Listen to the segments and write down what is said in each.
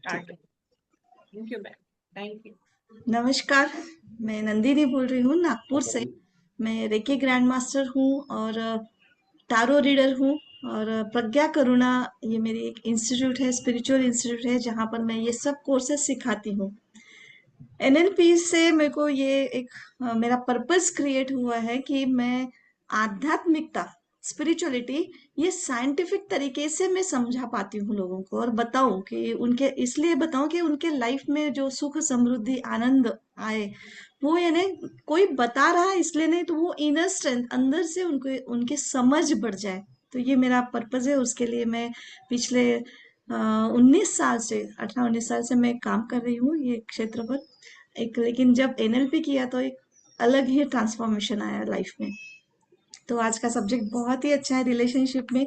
ठीक start. Thank you ma'am. Thank you. नमस्कार। मैं नंदिनी बोल रही हूँ नागपुर से। मैं रेकी ग्रैंड मास्टर हूँ और टारो रीडर हूँ। और प्रज्ञा करुणा ये मेरी एक इंस्टीट्यूट है, स्पिरिचुअल इंस्टीट्यूट है, जहाँ पर मैं ये सब कोर्सेज सिखाती हूँ। एनएलपी से मेरे को ये एक मेरा पर्पस क्रिएट हुआ है कि मैं आध्यात्मिकता, स्पिरिचुअलिटी, ये साइंटिफिक तरीके से मैं समझा पाती हूँ लोगों को, और बताऊं कि उनके, इसलिए बताऊं कि उनके लाइफ में जो सुख समृद्धि आनंद आए, वो यानी कोई बता रहा है इसलिए नहीं, तो वो इनर स्ट्रेंथ अंदर से उनको, उनकी समझ बढ़ जाए। तो ये मेरा पर्पस है, उसके लिए मैं पिछले 19 साल से, 18-19 साल से मैं काम कर रही हूँ ये क्षेत्र पर। एक लेकिन जब एनएलपी किया तो एक अलग ही ट्रांसफॉर्मेशन आया लाइफ में। तो आज का सब्जेक्ट बहुत ही अच्छा है रिलेशनशिप में,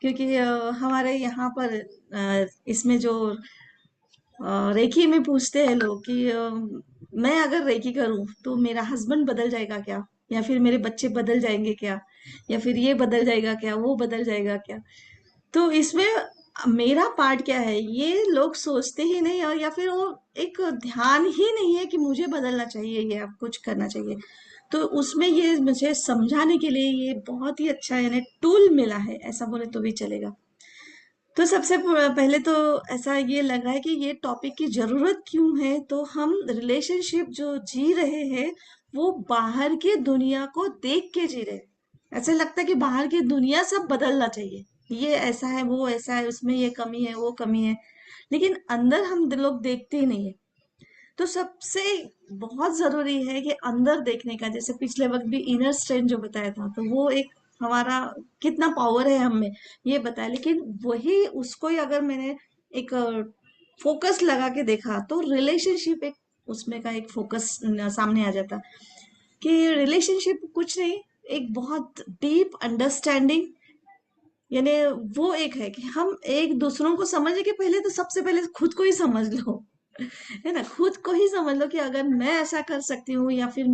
क्योंकि हमारे यहाँ पर इसमें जो रेकी में पूछते हैं लोग कि मैं अगर रेकी करूं तो मेरा हस्बैंड बदल जाएगा क्या, या फिर मेरे बच्चे बदल जाएंगे क्या, या फिर ये बदल जाएगा क्या, वो बदल जाएगा क्या। तो इसमें मेरा पार्ट क्या है, ये लोग सोचते ही नहीं, और या फिर वो एक ध्यान ही नहीं है कि मुझे बदलना चाहिए या कुछ करना चाहिए। तो उसमें ये मुझे समझाने के लिए ये बहुत ही अच्छा यानी टूल मिला है, ऐसा बोले तो भी चलेगा। तो सबसे पहले तो ऐसा ये लग रहा है कि ये टॉपिक की जरूरत क्यों है, तो हम रिलेशनशिप जो जी रहे हैं वो बाहर की दुनिया को देख के जी रहे हैं। ऐसे लगता है कि बाहर की दुनिया सब बदलना चाहिए, ये ऐसा है, वो ऐसा है, उसमें ये कमी है, वो कमी है, लेकिन अंदर हम लोग देखते ही नहीं है। तो सबसे बहुत जरूरी है कि अंदर देखने का, जैसे पिछले वक्त भी इनर स्ट्रेंथ जो बताया था, तो वो एक हमारा कितना पावर है हम में, ये बताया। लेकिन वही उसको ही अगर मैंने एक फोकस लगा के देखा तो रिलेशनशिप एक, उसमें का एक फोकस सामने आ जाता कि रिलेशनशिप कुछ नहीं, एक बहुत डीप अंडरस्टैंडिंग, यानी वो एक है कि हम एक दूसरों को समझने के पहले तो सबसे पहले खुद को ही समझ लो, है ना। खुद को ही समझ लो कि अगर मैं ऐसा कर सकती हूँ, या फिर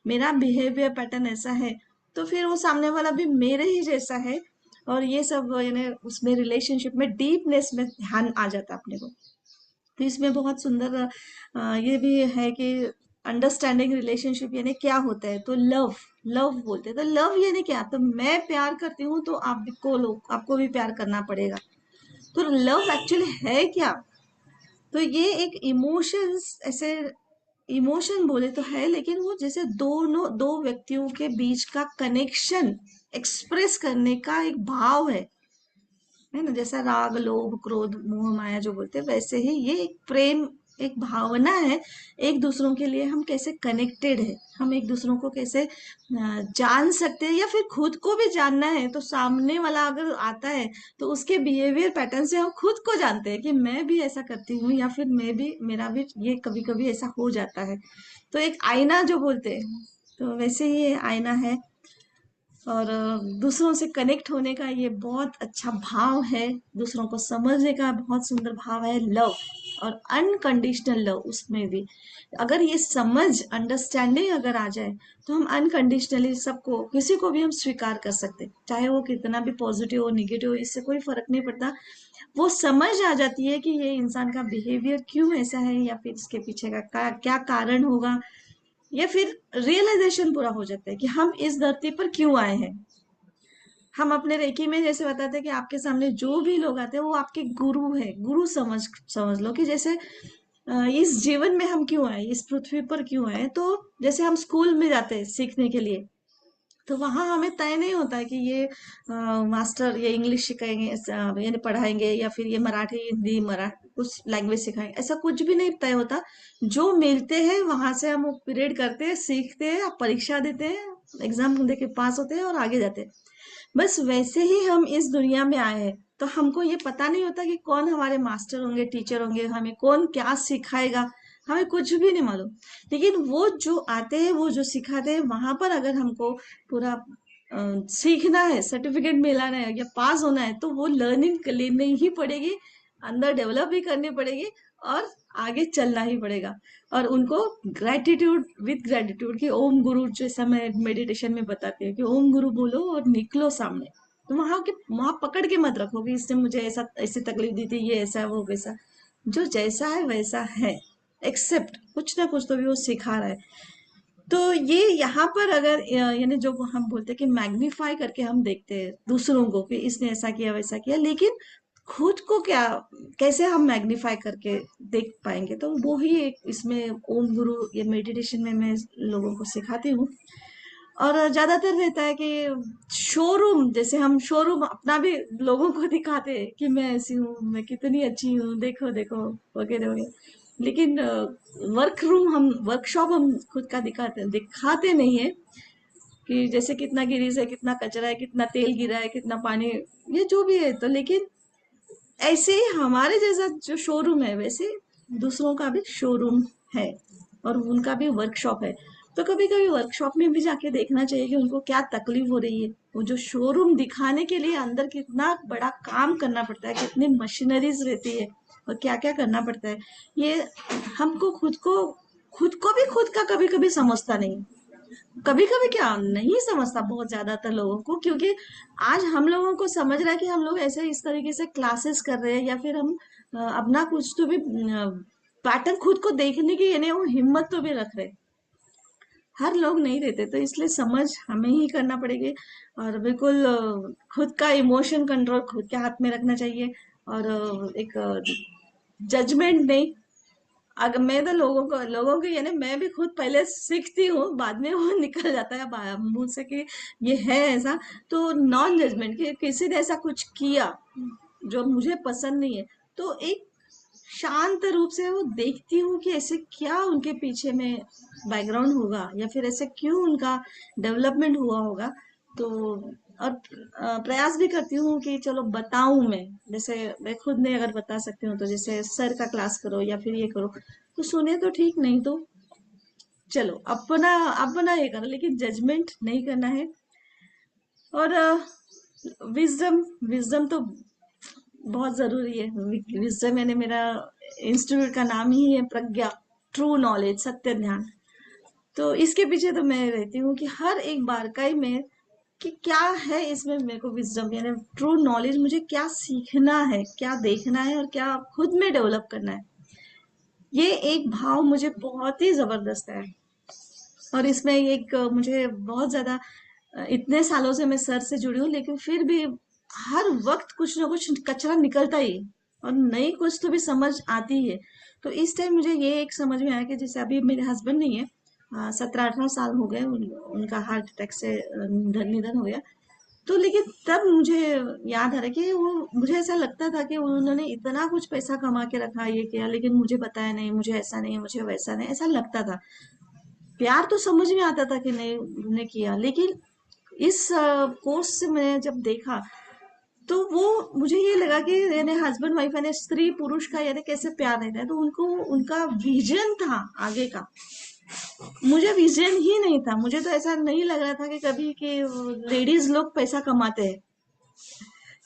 मेरा बिहेवियर पैटर्न ऐसा है, तो फिर वो सामने वाला भी मेरे ही जैसा है। और ये सब यानी उसमें रिलेशनशिप में डीपनेस में ध्यान आ जाता है अपने को। तो इसमें बहुत सुंदर ये भी है कि अंडरस्टैंडिंग रिलेशनशिप यानी क्या होता है, तो लव, लव बोलते हैं। तो लव यानी क्या, तो मैं प्यार करती हूँ तो आपको भी प्यार करना पड़ेगा। तो लव एक्चुअली है क्या, तो ये एक इमोशंस, ऐसे इमोशन बोले तो है, लेकिन वो जैसे दो व्यक्तियों के बीच का कनेक्शन एक्सप्रेस करने का एक भाव है ना। जैसा राग लोभ क्रोध मोह माया जो बोलते हैं, वैसे ही ये एक प्रेम, एक भावना है। एक दूसरों के लिए हम कैसे कनेक्टेड है, हम एक दूसरों को कैसे जान सकते हैं, या फिर खुद को भी जानना है। तो सामने वाला अगर आता है तो उसके बिहेवियर पैटर्न से हम खुद को जानते हैं कि मैं भी ऐसा करती हूँ, या फिर मैं भी, मेरा भी ये कभी कभी ऐसा हो जाता है। तो एक आईना जो बोलते हैं, तो वैसे ही ये आईना है। और दूसरों से कनेक्ट होने का ये बहुत अच्छा भाव है, दूसरों को समझने का बहुत सुंदर भाव है, लव। और अनकंडीशनल लव उसमें भी, अगर ये समझ, अंडरस्टैंडिंग अगर आ जाए, तो हम अनकंडीशनली सबको, किसी को भी हम स्वीकार कर सकते हैं, चाहे वो कितना भी पॉजिटिव हो निगेटिव हो, इससे कोई फर्क नहीं पड़ता। वो समझ आ जाती है कि ये इंसान का बिहेवियर क्यों ऐसा है, या फिर इसके पीछे क्या कारण होगा, या फिर रियलाइजेशन पूरा हो जाता है कि हम इस धरती पर क्यों आए हैं। हम अपने रेकी में जैसे बताते हैं कि आपके सामने जो भी लोग आते हैं वो आपके गुरु है, गुरु समझ समझ लो कि जैसे इस जीवन में हम क्यों आए, इस पृथ्वी पर क्यों आए। तो जैसे हम स्कूल में जाते हैं सीखने के लिए, तो वहां हमें तय नहीं होता है कि ये मास्टर ये इंग्लिश सिखाएंगे, यानी पढ़ाएंगे, या फिर ये मराठी हिंदी मराठी कुछ लैंग्वेज सिखाएंगे, ऐसा कुछ भी नहीं तय होता। जो मिलते हैं वहां से हम पीरियड करते हैं, सीखते हैं, परीक्षा देते हैं, एग्जाम देके पास होते हैं और आगे जाते हैं। बस वैसे ही हम इस दुनिया में आए हैं, तो हमको ये पता नहीं होता कि कौन हमारे मास्टर होंगे, टीचर होंगे, हमें कौन क्या सिखाएगा, हमें कुछ भी नहीं मालूम। लेकिन वो जो आते हैं, वो जो सिखाते हैं, वहां पर अगर हमको पूरा सीखना है, सर्टिफिकेट मिलाना है या पास होना है, तो वो लर्निंग लेनी ही पड़ेगी, अंदर डेवलप भी करनी पड़ेगी, और आगे चलना ही पड़ेगा। और उनको ग्रेटिट्यूड, विद ग्रेटिट्यूड की ओम गुरु, जैसा मैं मेडिटेशन में बताती हूँ कि ओम गुरु बोलो और निकलो सामने। तो वहां पकड़ के मत रखो कि इसने मुझे ऐसा ऐसी तकलीफ दी थी, ये ऐसा वो वैसा। जो जैसा है वैसा है, एक्सेप्ट कुछ ना कुछ तो भी वो सिखा रहा है। तो ये यहाँ पर अगर यानी जो हम बोलते हैं कि मैग्नीफाई करके हम देखते हैं दूसरों को कि इसने ऐसा किया वैसा किया, लेकिन खुद को क्या, कैसे हम मैग्नीफाई करके देख पाएंगे, तो वो ही एक इसमें ओम गुरु ये मेडिटेशन में मैं लोगों को सिखाती हूँ। और ज्यादातर रहता है कि शोरूम, जैसे हम शोरूम अपना भी लोगों को दिखाते हैं कि मैं ऐसी हूँ, मैं कितनी अच्छी हूँ, देखो देखो वगैरह वगैरह, लेकिन वर्क रूम हम वर्कशॉप हम खुद का दिखाते नहीं है कि जैसे कितना गिरीस है, कितना कचरा है, कितना तेल गिरा है, कितना पानी, ये जो भी है। तो लेकिन ऐसे ही हमारे जैसा जो शोरूम है वैसे दूसरों का भी शोरूम है और उनका भी वर्कशॉप है। तो कभी कभी वर्कशॉप में भी जाके देखना चाहिए कि उनको क्या तकलीफ हो रही है। वो जो शोरूम दिखाने के लिए अंदर कितना बड़ा काम करना पड़ता है, कितनी मशीनरीज रहती है और क्या क्या करना पड़ता है, ये हमको खुद को भी खुद का कभी कभी समझता नहीं। कभी कभी क्या नहीं समझता बहुत ज्यादातर लोगों को, क्योंकि आज हम लोगों को समझ रहा है कि हम लोग ऐसे इस तरीके से क्लासेस कर रहे हैं, या फिर हम अपना कुछ तो भी पैटर्न खुद को देखने की यानी वो हिम्मत तो भी रख रहे हैं। हर लोग नहीं देते, तो इसलिए समझ हमें ही करना पड़ेगी। और बिल्कुल खुद का इमोशन कंट्रोल खुद के हाथ में रखना चाहिए। और एक जजमेंट नहीं। अगर मैं तो लोगों को यानी मैं भी खुद पहले सीखती हूँ, बाद में वो निकल जाता है मुंह से कि ये है ऐसा। तो नॉन जजमेंट, कि किसी ने ऐसा कुछ किया जो मुझे पसंद नहीं है, तो एक शांत रूप से वो देखती हूँ कि ऐसे क्या उनके पीछे में बैकग्राउंड होगा, या फिर ऐसे क्यों उनका डेवलपमेंट हुआ होगा। तो और प्रयास भी करती हूँ कि चलो बताऊं मैं, जैसे मैं खुद नहीं अगर बता सकती हूँ तो जैसे सर का क्लास करो या फिर ये करो, तो सुने तो ठीक, नहीं तो चलो अपना अपना ये करो, लेकिन जजमेंट नहीं करना है। और विजडम विजडम तो बहुत जरूरी है। विजडम मैंने मेरा इंस्टीट्यूट का नाम ही है प्रज्ञा, ट्रू नॉलेज, सत्य ज्ञान। तो इसके पीछे तो मैं रहती हूँ कि हर एक बारकाई में कि क्या है इसमें मेरे को विजडम यानी ट्रू नॉलेज, मुझे क्या सीखना है, क्या देखना है और क्या खुद में डेवलप करना है। ये एक भाव मुझे बहुत ही जबरदस्त है। और इसमें एक मुझे बहुत ज्यादा इतने सालों से मैं सर से जुड़ी हूँ, लेकिन फिर भी हर वक्त कुछ ना कुछ कचरा निकलता ही है और नई कुछ तो भी समझ आती है। तो इस टाइम मुझे ये एक समझ में आया कि जैसे अभी मेरे हस्बैंड नहीं है, 17-18 साल हो गए उनका हार्ट अटैक से निधन हो गया। तो लेकिन तब मुझे याद आ रहा है कि वो मुझे ऐसा लगता था कि उन्होंने इतना कुछ पैसा कमा के रखा, ये किया, लेकिन मुझे बताया नहीं, मुझे ऐसा नहीं, मुझे वैसा नहीं, ऐसा लगता था। प्यार तो समझ में आता था कि नहीं उन्होंने किया, लेकिन इस कोर्स से मैंने जब देखा तो वो मुझे ये लगा कि यानी हस्बैंड वाइफ यानी स्त्री पुरुष का यानी कैसे प्यार रहता है, तो उनको उनका विजन था आगे का। मुझे विजन ही नहीं था, मुझे तो ऐसा नहीं लग रहा था कि कभी कि लेडीज लोग पैसा कमाते हैं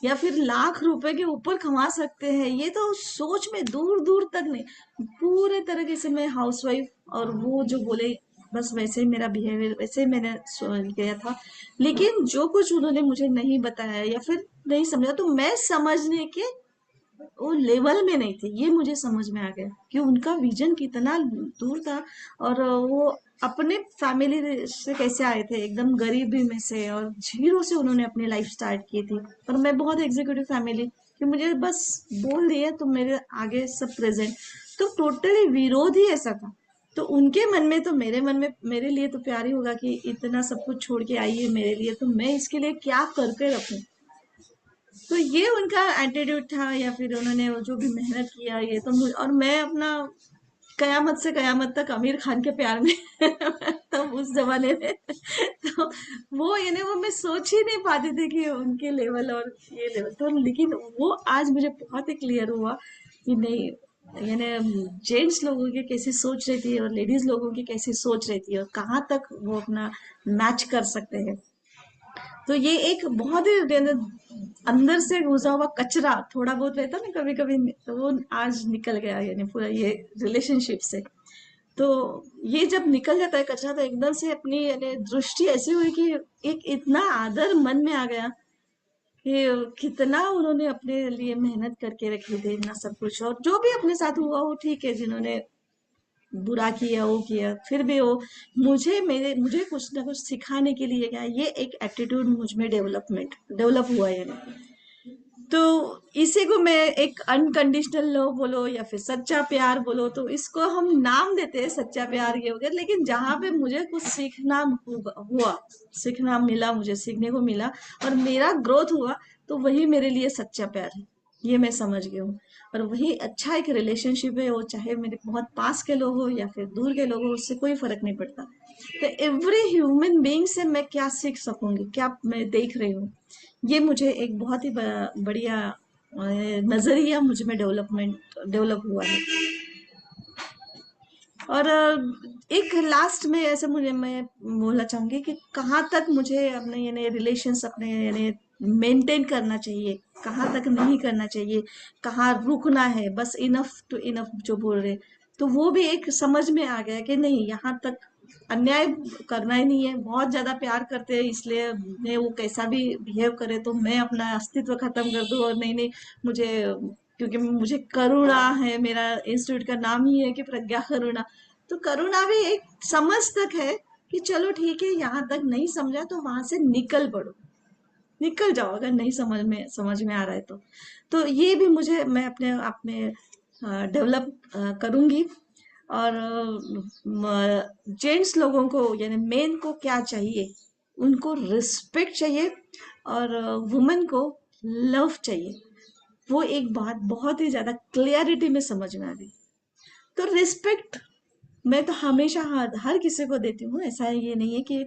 या फिर लाख रुपए के ऊपर कमा सकते हैं, ये तो सोच में दूर दूर तक नहीं। पूरे तरीके से मैं हाउसवाइफ, और वो जो बोले बस वैसे ही मेरा बिहेवियर, वैसे ही मैंने गया था। लेकिन जो कुछ उन्होंने मुझे नहीं बताया या फिर नहीं समझा, तो मैं समझने के वो लेवल में नहीं थे, ये मुझे समझ में आ गया कि उनका विजन कितना दूर था। और वो अपने फैमिली से कैसे आए थे, एकदम गरीबी में से और जीरो से उन्होंने अपनी लाइफ स्टार्ट की थी। और मैं बहुत एग्जीक्यूटिव फैमिली कि मुझे बस बोल दिए तो मेरे आगे सब प्रेजेंट, तो टोटली विरोध ही ऐसा था। तो उनके मन में तो मेरे मन में मेरे लिए तो प्यार ही होगा कि इतना सब कुछ छोड़ के आई है मेरे लिए, तो मैं इसके लिए क्या करके रखूं। तो ये उनका एटीट्यूड था, या फिर उन्होंने वो जो भी मेहनत किया, ये तो और मैं अपना कयामत से कयामत तक आमिर खान के प्यार में तो उस जमाने में तो वो यानी वो मैं सोच ही नहीं पाती थी कि उनके लेवल और ये लेवल, तो लेकिन वो आज मुझे बहुत ही क्लियर हुआ कि नहीं, यानी जेंट्स लोगों की कैसी सोच रहती है और लेडीज लोगों की कैसी सोच रहती है और कहाँ तक वो अपना मैच कर सकते हैं। तो ये एक बहुत ही अंदर से घुसा हुआ कचरा थोड़ा बहुत रहता ना कभी कभी, तो वो आज निकल गया यानी पूरा ये रिलेशनशिप से। तो ये जब निकल जाता है कचरा, तो एकदम से अपनी यानी दृष्टि ऐसी हुई कि एक इतना आदर मन में आ गया कि कितना उन्होंने अपने लिए मेहनत करके रखी थी ना सब कुछ, और जो भी अपने साथ हुआ वो ठीक है, जिन्होंने बुरा किया वो किया, फिर भी वो मुझे कुछ ना कुछ सिखाने के लिए गया, ये एक एटीट्यूड मुझ में डेवलप हुआ है ना। तो इसी को मैं एक अनकंडीशनल लव बोलो या फिर सच्चा प्यार बोलो, तो इसको हम नाम देते हैं सच्चा प्यार ये वगैरह, लेकिन जहां पे मुझे कुछ सीखना हुआ, सीखना मिला, मुझे सीखने को मिला और मेरा ग्रोथ हुआ, तो वही मेरे लिए सच्चा प्यार है, ये मैं समझ गई हूँ। और वही अच्छा एक रिलेशनशिप है, वो चाहे मेरे बहुत पास के लोग हो या फिर दूर के लोग हो, उससे कोई फर्क नहीं पड़ता। तो एवरी ह्यूमन बीइंग से मैं क्या सीख सकूंगी, क्या मैं देख रही हूँ, ये मुझे एक बहुत ही बढ़िया नजरिया मुझ में डेवलप हुआ है। और एक लास्ट में ऐसे मुझे मैं बोलना चाहूंगी कि कहाँ तक मुझे अपने यानी रिलेशंस अपने यानी मेंटेन करना चाहिए, कहाँ तक नहीं करना चाहिए, कहाँ रुकना है, बस इनफ टू इनफ जो बोल रहे, तो वो भी एक समझ में आ गया कि नहीं, यहाँ तक अन्याय करना ही नहीं है। बहुत ज्यादा प्यार करते हैं इसलिए मैं वो कैसा भी बिहेव करे तो मैं अपना अस्तित्व खत्म कर दूं, और नहीं नहीं, मुझे क्योंकि मुझे करुणा है, मेरा इंस्टीट्यूट का नाम ही है कि प्रज्ञा करुणा, तो करुणा भी एक समझ तक है कि चलो ठीक है, यहाँ तक नहीं समझा तो वहां से निकल पड़ो, निकल जाओ अगर नहीं समझ में आ रहा है तो ये भी मुझे मैं अपने आप में डेवलप करूंगी। और जेंट्स लोगों को यानी मेन को क्या चाहिए, उनको रिस्पेक्ट चाहिए, और वुमेन को लव चाहिए। वो एक बात बहुत ही ज्यादा क्लियरिटी में समझ में आ गई। तो रिस्पेक्ट मैं तो हमेशा हर किसी को देती हूँ, ऐसा ये नहीं है कि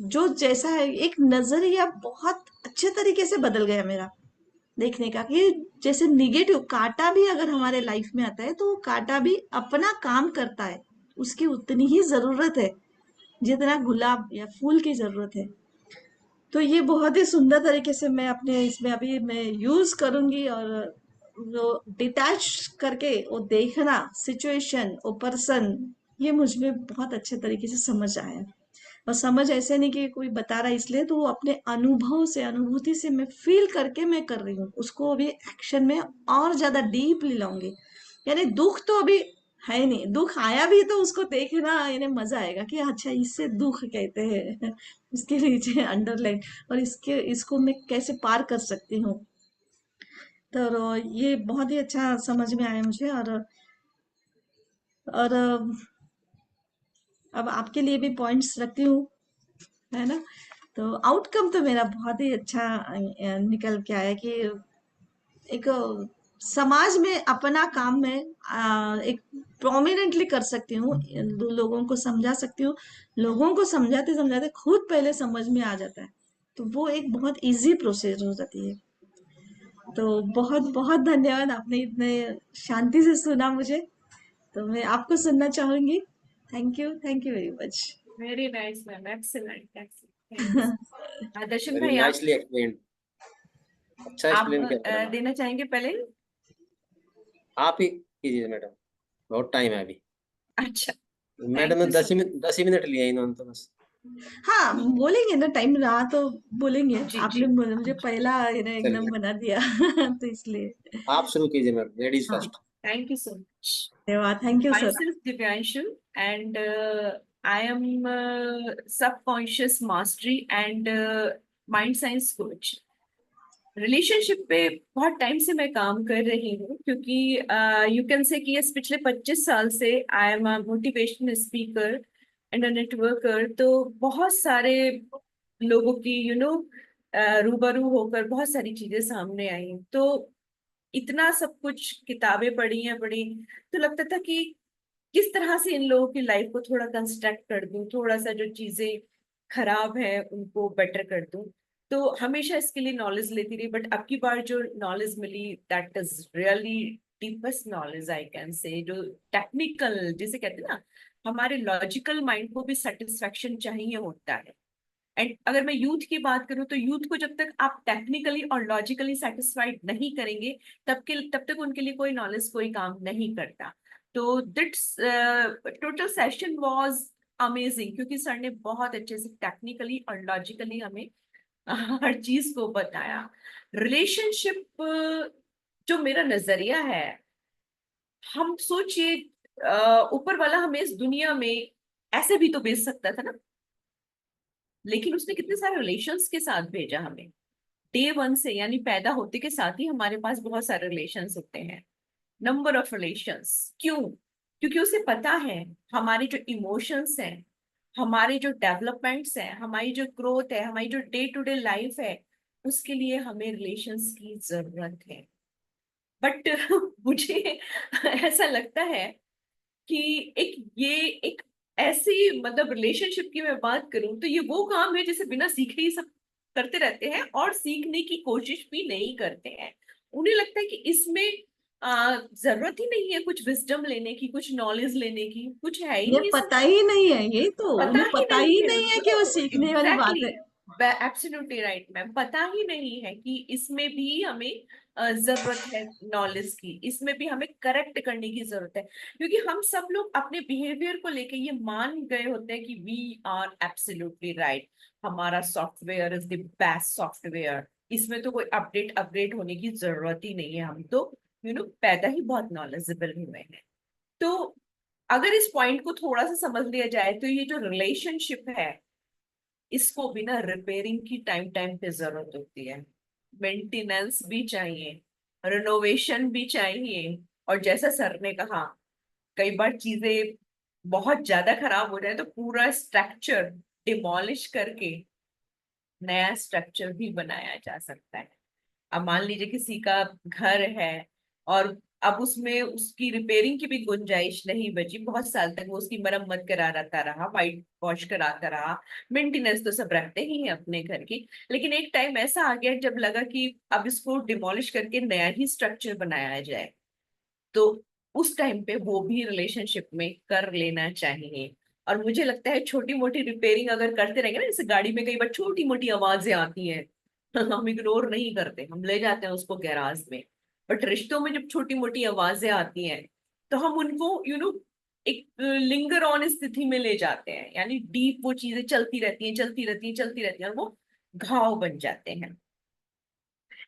जो जैसा है, एक नजरिया बहुत अच्छे तरीके से बदल गया मेरा देखने का, कि जैसे निगेटिव कांटा भी अगर हमारे लाइफ में आता है तो वो कांटा भी अपना काम करता है, उसकी उतनी ही जरूरत है जितना गुलाब या फूल की जरूरत है। तो ये बहुत ही सुंदर तरीके से मैं अपने इसमें अभी मैं यूज करूंगी। और वो डिटैच करके वो देखना सिचुएशन, वो पर्सन, ये मुझ में बहुत अच्छे तरीके से समझ आया। और समझ ऐसे नहीं कि कोई बता रहा है इसलिए, तो वो अपने अनुभव से, अनुभूति से मैं फील करके मैं कर रही हूँ उसको, अभी एक्शन में और ज्यादा डीपली लाऊंगी। यानी दुख तो अभी है नहीं, दुख आया भी तो उसको देखना यानी मजा आएगा कि अच्छा इसे दुख कहते हैं इसके नीचे अंडरलाइन, और इसको मैं कैसे पार कर सकती हूँ। तो ये बहुत ही अच्छा समझ में आया मुझे। और अब आपके लिए भी पॉइंट्स रखती हूँ, है ना। तो आउटकम तो मेरा बहुत ही अच्छा निकल के आया कि एक समाज में अपना काम में एक प्रोमिनेंटली कर सकती हूँ, लोगों को समझा सकती हूँ, लोगों को समझाते समझाते खुद पहले समझ में आ जाता है, तो वो एक बहुत इजी प्रोसेस हो जाती है। तो बहुत बहुत धन्यवाद, आपने इतने शांति से सुना मुझे, तो मैं आपको सुनना चाहूंगी। Thank you very much. Very nice, ma'am. Excellent. Excellent. Thank you. Darshan very भाई, आप नाइसली एक्सप्लेन। अच्छा एक्सप्लेन किया मैडम आपने। देना चाहेंगे पहले? आप ही कीजिए मैडम, बहुत टाइम है अभी। अच्छा, मैडम थैंक ने यू सो 10 ही मिनट लिए इन्होंने तो बस। हाँ, बोलेंगे ना, टाइम रहा तो बोलेंगे। जी आपने जी। मुझे पहला एकदम चलिए बना दिया तो इसलिए। आप शुरू कीजिए मैडम, लेडीज हाँ, first. Thank you so much. धन्यवाद, thank you sir. Myself Divyanshu, and I am subconscious mastery and mind science coach. Relationship पे बहुत टाइम से मैं काम कर रही हूँ, क्योंकि यू कैन से कि इस पिछले 25 साल से I am a motivational speaker and a networker. तो बहुत सारे लोगों की रूबरू होकर बहुत सारी चीजें सामने आई। तो इतना सब कुछ किताबें पढ़ी, तो लगता था कि किस तरह से इन लोगों की लाइफ को थोड़ा कंस्ट्रक्ट कर दूं, थोड़ा सा जो चीजें खराब है उनको बेटर कर दूं। तो हमेशा इसके लिए नॉलेज लेती रही, बट अब की बार जो नॉलेज मिली, that is really deepest knowledge I can say. जो टेक्निकल, जिसे कहते हैं ना, हमारे लॉजिकल माइंड को भी सेटिस्फेक्शन चाहिए होता है। एंड अगर मैं यूथ की बात करूं, तो यूथ को जब तक आप टेक्निकली और लॉजिकली सेटिस्फाइड नहीं करेंगे, तब तक उनके लिए कोई नॉलेज, कोई काम नहीं करता। तो that's total session was amazing, क्योंकि सर ने बहुत अच्छे से टेक्निकली और लॉजिकली हमें हर चीज को बताया। रिलेशनशिप जो मेरा नजरिया है, हम सोचिए ऊपर वाला हमें इस दुनिया में ऐसे भी तो भेज सकता था ना, लेकिन उसने कितने सारे रिलेशंस के साथ भेजा हमें। डे वन से, यानी पैदा होते के साथ ही हमारे पास बहुत सारे रिलेशंस होते हैं, नंबर ऑफ रिलेशंस। क्यों? क्योंकि उसे पता है हमारे जो इमोशंस हैं, हमारे जो डेवलपमेंट्स हैं, हमारी जो ग्रोथ है, हमारी जो डे टू डे लाइफ है, उसके लिए हमें रिलेशंस की जरूरत है। बट मुझे ऐसा लगता है कि एक ऐसी, मतलब रिलेशनशिप की मैं बात करूं तो ये वो काम है जिसे बिना सीखे ही सब करते रहते हैं और सीखने की कोशिश भी नहीं करते हैं। उन्हें लगता है कि इसमें जरूरत ही नहीं है कुछ विजडम लेने की, कुछ नॉलेज लेने की, कुछ है ही ये नहीं इसमें। पता ही नहीं है, ये तो पता उन्हें ही पता नहीं ही है नहीं है कि उनको। वो सीखने वाली बात एग्जैक्टली, है। एब्सोल्युटली राइट मैम, पता ही नहीं है कि इसमें भी हमें जरूरत है नॉलेज की, इसमें भी हमें करेक्ट करने की जरूरत है। क्योंकि हम सब लोग अपने बिहेवियर को लेके ये मान गए होते हैं कि वी आर एब्सोल्युटली राइट, हमारा software is the best software, इसमें तो कोई अपडेट अपग्रेड होने की जरूरत ही नहीं है, हम तो पैदा ही बहुत नॉलेजेबल हुए हैं। तो अगर इस पॉइंट को थोड़ा सा समझ लिया जाए तो ये जो रिलेशनशिप है, इसको बिना रिपेयरिंग की टाइम टाइम पे जरूरत होती है, मेंटेनेंस भी चाहिए, रिनोवेशन भी चाहिए। और जैसा सर ने कहा, कई बार चीजें बहुत ज्यादा खराब हो जाए तो पूरा स्ट्रक्चर डिमोलिश करके नया स्ट्रक्चर भी बनाया जा सकता है। अब मान लीजिए किसी का घर है और अब उसमें उसकी रिपेयरिंग की भी गुंजाइश नहीं बची, बहुत साल तक वो उसकी मरम्मत कराता रहा, वाइट वॉश कराता रहा, मेंटेनेंस तो सब रखते ही हैं अपने घर की, लेकिन एक टाइम ऐसा आ गया जब लगा कि अब इसको डिमोलिश करके नया ही स्ट्रक्चर बनाया जाए, तो उस टाइम पे वो भी रिलेशनशिप में कर लेना चाहिए। और मुझे लगता है छोटी मोटी रिपेयरिंग अगर करते रहेंगे ना, जैसे गाड़ी में कई बार छोटी मोटी आवाजें आती हैं हम इग्नोर नहीं करते, हम ले जाते हैं उसको गैराज में। बट रिश्तों में जब छोटी मोटी आवाजें आती हैं तो हम उनको एक लिंगर ऑन स्थिति में ले जाते हैं, यानी डीप वो चीजें चलती रहती हैं, चलती रहती हैं, चलती रहती हैं, और वो घाव बन जाते हैं।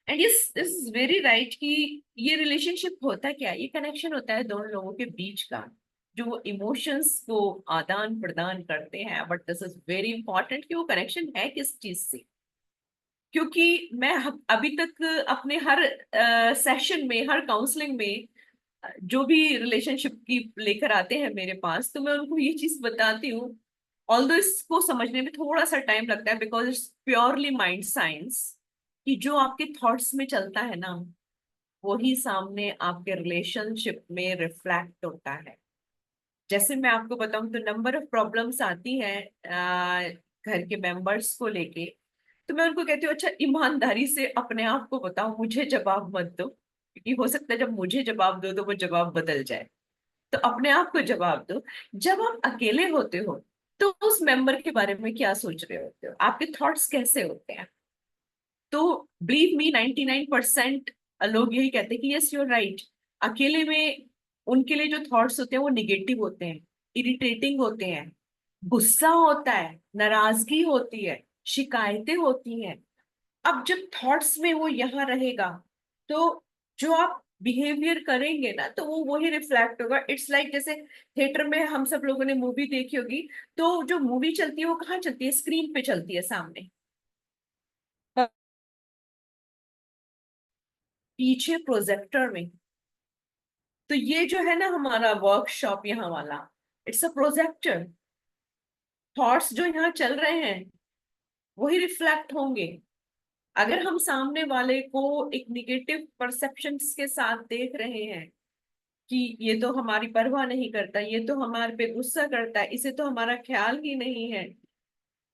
And yes, this is very right कि ये रिलेशनशिप होता क्या है, ये कनेक्शन होता है दोनों लोगों के बीच का, जो वो इमोशंस को आदान प्रदान करते हैं। But this is very important कि वो कनेक्शन है किस चीज से। क्योंकि मैं अभी तक अपने हर सेशन में, हर काउंसलिंग में जो भी रिलेशनशिप की लेकर आते हैं मेरे पास, तो मैं उनको ये चीज बताती हूँ। ऑल्दो इसको समझने में थोड़ा सा टाइम लगता है because it's purely mind science, कि जो आपके थॉट्स में चलता है ना, वही सामने आपके रिलेशनशिप में रिफ्लेक्ट होता है। जैसे मैं आपको बताऊं तो नंबर ऑफ प्रॉब्लम्स आती हैं घर के मेंबर्स को लेके, तो मैं उनको कहती हूँ अच्छा ईमानदारी से अपने आप को बताओ, मुझे जवाब मत दो, क्योंकि हो सकता है जब मुझे जवाब दो तो वो जवाब बदल जाए। तो अपने आप को जवाब दो, जब आप अकेले होते हो तो उस मेंबर के बारे में क्या सोच रहे होते हो, आपके थॉट्स कैसे होते हैं। तो बिलीव मी, 99% लोग यही कहते हैं कि यस यू आर राइट, अकेले में उनके लिए जो थॉट्स होते हैं वो निगेटिव होते हैं, इरिटेटिंग होते हैं, गुस्सा होता है, नाराजगी होती है, शिकायतें होती हैं। अब जब थॉट्स में वो यहाँ रहेगा तो जो आप बिहेवियर करेंगे ना, तो वो वही रिफ्लेक्ट होगा। इट्स लाइक जैसे थिएटर में हम सब लोगों ने मूवी देखी होगी, तो जो मूवी चलती है वो कहाँ चलती है, स्क्रीन पे चलती है सामने, पीछे प्रोजेक्टर में। तो ये जो है ना हमारा वर्कशॉप यहाँ वाला, इट्स अ प्रोजेक्टर। थॉट्स जो यहाँ चल रहे हैं वही रिफ्लेक्ट होंगे। अगर हम सामने वाले को एक निगेटिव परसेप्शन के साथ देख रहे हैं कि ये तो हमारी परवाह नहीं करता, ये तो हमारे पे गुस्सा करता है, इसे तो हमारा ख्याल ही नहीं है,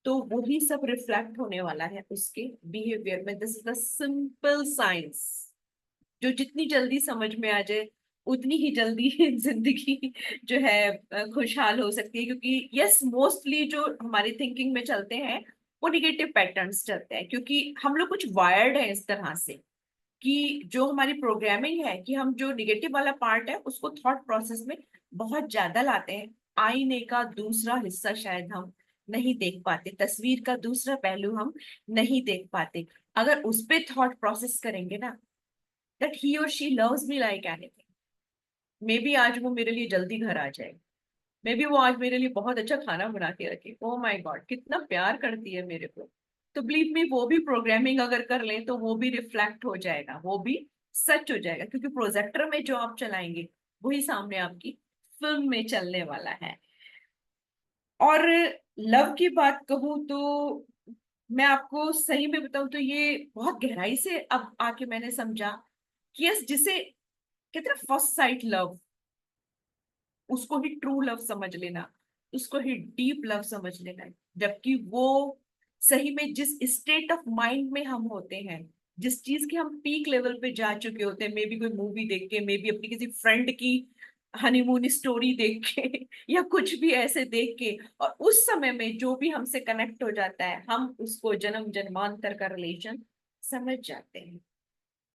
तो वही सब रिफ्लेक्ट होने वाला है उसके बिहेवियर में। This is the simple science, जो जितनी जल्दी समझ में आ जाए उतनी ही जल्दी जिंदगी जो है खुशहाल हो सकती है। क्योंकि यस, मोस्टली जो हमारी थिंकिंग में चलते हैं वो निगेटिव पैटर्न्स चलते हैं, क्योंकि हम लोग कुछ वायर्ड है इस तरह से कि जो हमारी प्रोग्रामिंग है कि हम जो निगेटिव वाला पार्ट है उसको थॉट प्रोसेस में बहुत ज्यादा लाते हैं। आईने का दूसरा हिस्सा शायद हम नहीं देख पाते, तस्वीर का दूसरा पहलू हम नहीं देख पाते। अगर उस पे थॉट प्रोसेस करेंगे ना, दैट ही और she loves me like anything, may be आज वो मेरे लिए जल्दी घर आ जाए, मे बी वो आज मेरे लिए बहुत अच्छा खाना बना के रखे, ओ माय गॉड कितना प्यार करती है मेरे को। तो बिलीव मी, वो भी प्रोग्रामिंग अगर कर लें तो वो भी रिफ्लेक्ट हो जाएगा, वो भी सच हो जाएगा, क्योंकि प्रोजेक्टर में जो आप चलाएंगे वही सामने आपकी फिल्म में चलने वाला है। और लव की बात कहूँ तो मैं आपको सही में बताऊं तो ये बहुत गहराई से अब आके मैंने समझा कि यस, जिसे कहते हैं फर्स्ट साइट लव, उसको ही ट्रू लव समझ लेना, उसको ही डीप लव समझ लेना है। जबकि वो सही में जिस स्टेट ऑफ माइंड में हम होते हैं, जिस चीज के हम पीक लेवल पे जा चुके होते हैं, मे बी कोई मूवी देख के, मे बी अपनी किसी फ्रेंड की हनीमून स्टोरी देख के या कुछ भी ऐसे देख के, और उस समय में जो भी हमसे कनेक्ट हो जाता है, हम उसको जन्म जन्मांतर का रिलेशन समझ जाते हैं।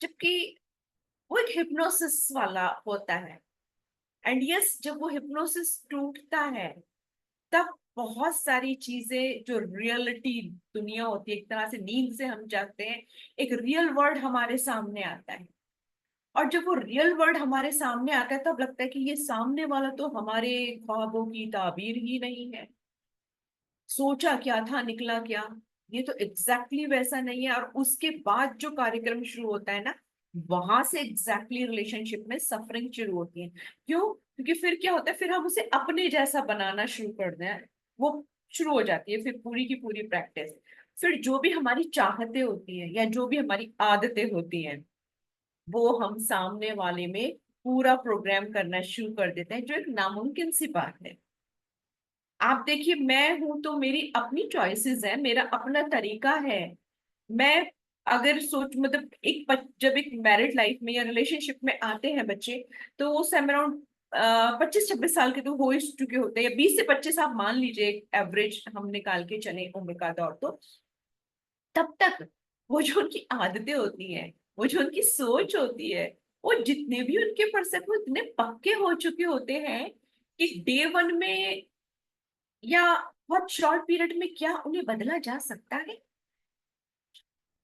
जबकि वो एक हिप्नोसिस वाला होता है। एंड यस, जब वो हिप्नोसिस टूटता है, तब बहुत सारी चीजें जो रियलिटी दुनिया होती है, एक तरह से नींद से हम जागते हैं, एक रियल वर्ल्ड हमारे सामने आता है। और जब वो रियल वर्ल्ड हमारे सामने आता है, तब लगता है कि ये सामने वाला तो हमारे ख्वाबों की ताबीर ही नहीं है, सोचा क्या था निकला क्या, ये तो एग्जैक्टली वैसा नहीं है। और उसके बाद जो कार्यक्रम शुरू होता है ना, वहां से एग्जैक्टली रिलेशनशिप में सफरिंग शुरू होती है। क्यों? क्योंकि फिर क्या होता है, फिर हम उसे अपने जैसा बनाना शुरू कर दें, वो शुरू हो जाती है फिर पूरी की पूरी प्रैक्टिस। फिर जो भी हमारी चाहते होती हैं या जो भी हमारी आदतें होती हैं, वो हम सामने वाले में पूरा प्रोग्राम करना शुरू कर देते हैं, जो एक नामुमकिन सी बात है। आप देखिए, मैं हूं तो मेरी अपनी चॉइसेस है, मेरा अपना तरीका है। मैं अगर सोच मतलब जब एक मैरिड लाइफ में या रिलेशनशिप में आते हैं बच्चे, तो वो सम अराउंड 25-26 साल के तो हो ही चुके होते हैं, या 20 से 25 आप मान लीजिए, एवरेज हम निकाल के चले उम्र का दौर। तो तब तक वो जो उनकी आदतें होती हैं, वो जो उनकी सोच होती है, वो जितने भी उनके परसेप्ट वो इतने पक्के हो चुके होते हैं कि डे वन में या बहुत शॉर्ट पीरियड में क्या उन्हें बदला जा सकता है।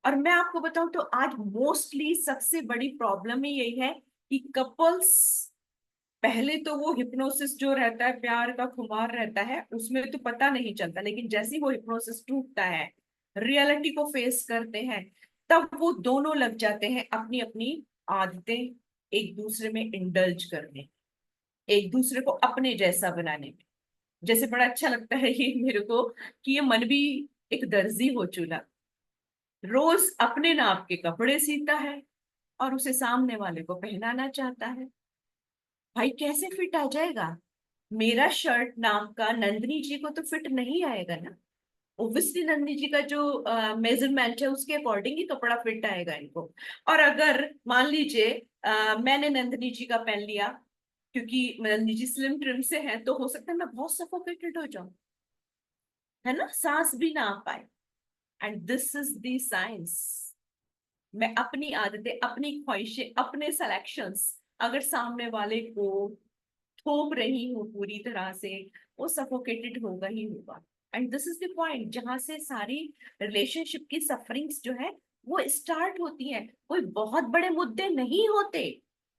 और मैं आपको बताऊं तो आज मोस्टली सबसे बड़ी प्रॉब्लम ही यही है कि कपल्स, पहले तो वो हिप्नोसिस जो रहता है, प्यार का खुमार रहता है, उसमें तो पता नहीं चलता, लेकिन जैसे ही वो हिप्नोसिस टूटता है, रियलिटी को फेस करते हैं, तब वो दोनों लग जाते हैं अपनी अपनी आदतें एक दूसरे में इंडल्ज करने, एक दूसरे को अपने जैसा बनाने में। जैसे बड़ा अच्छा लगता है ये मेरे को कि ये मन भी एक दर्जी हो चुका, रोज अपने नाप के कपड़े सीता है और उसे सामने वाले को पहनाना चाहता है। भाई कैसे फिट आ जाएगा? मेरा शर्ट नाप का नंदनी जी को तो फिट नहीं आएगा ना। ओब्वियसली नंदनी जी का जो मेजरमेंट है उसके अकॉर्डिंग ही कपड़ा फिट आएगा इनको। और अगर मान लीजिए मैंने नंदनी जी का पहन लिया, क्योंकि नंदनी जी स्लिम ट्रिम से हैं, तो हो सकता है मैं बहुत सफोकेटेड हो जाऊं, है ना, सांस भी ना आ पाए। And this is the science. मैं अपनी आदतें, अपनी ख्वाहिशें, अपने सेलेक्शंस अगर सामने वाले को थोप रही हूँ पूरी तरह से, वो सफोकेटेड होगा ही होगा। And this is the point जहां से सारी रिलेशनशिप की सफरिंग्स जो है वो स्टार्ट होती है। कोई बहुत बड़े मुद्दे नहीं होते,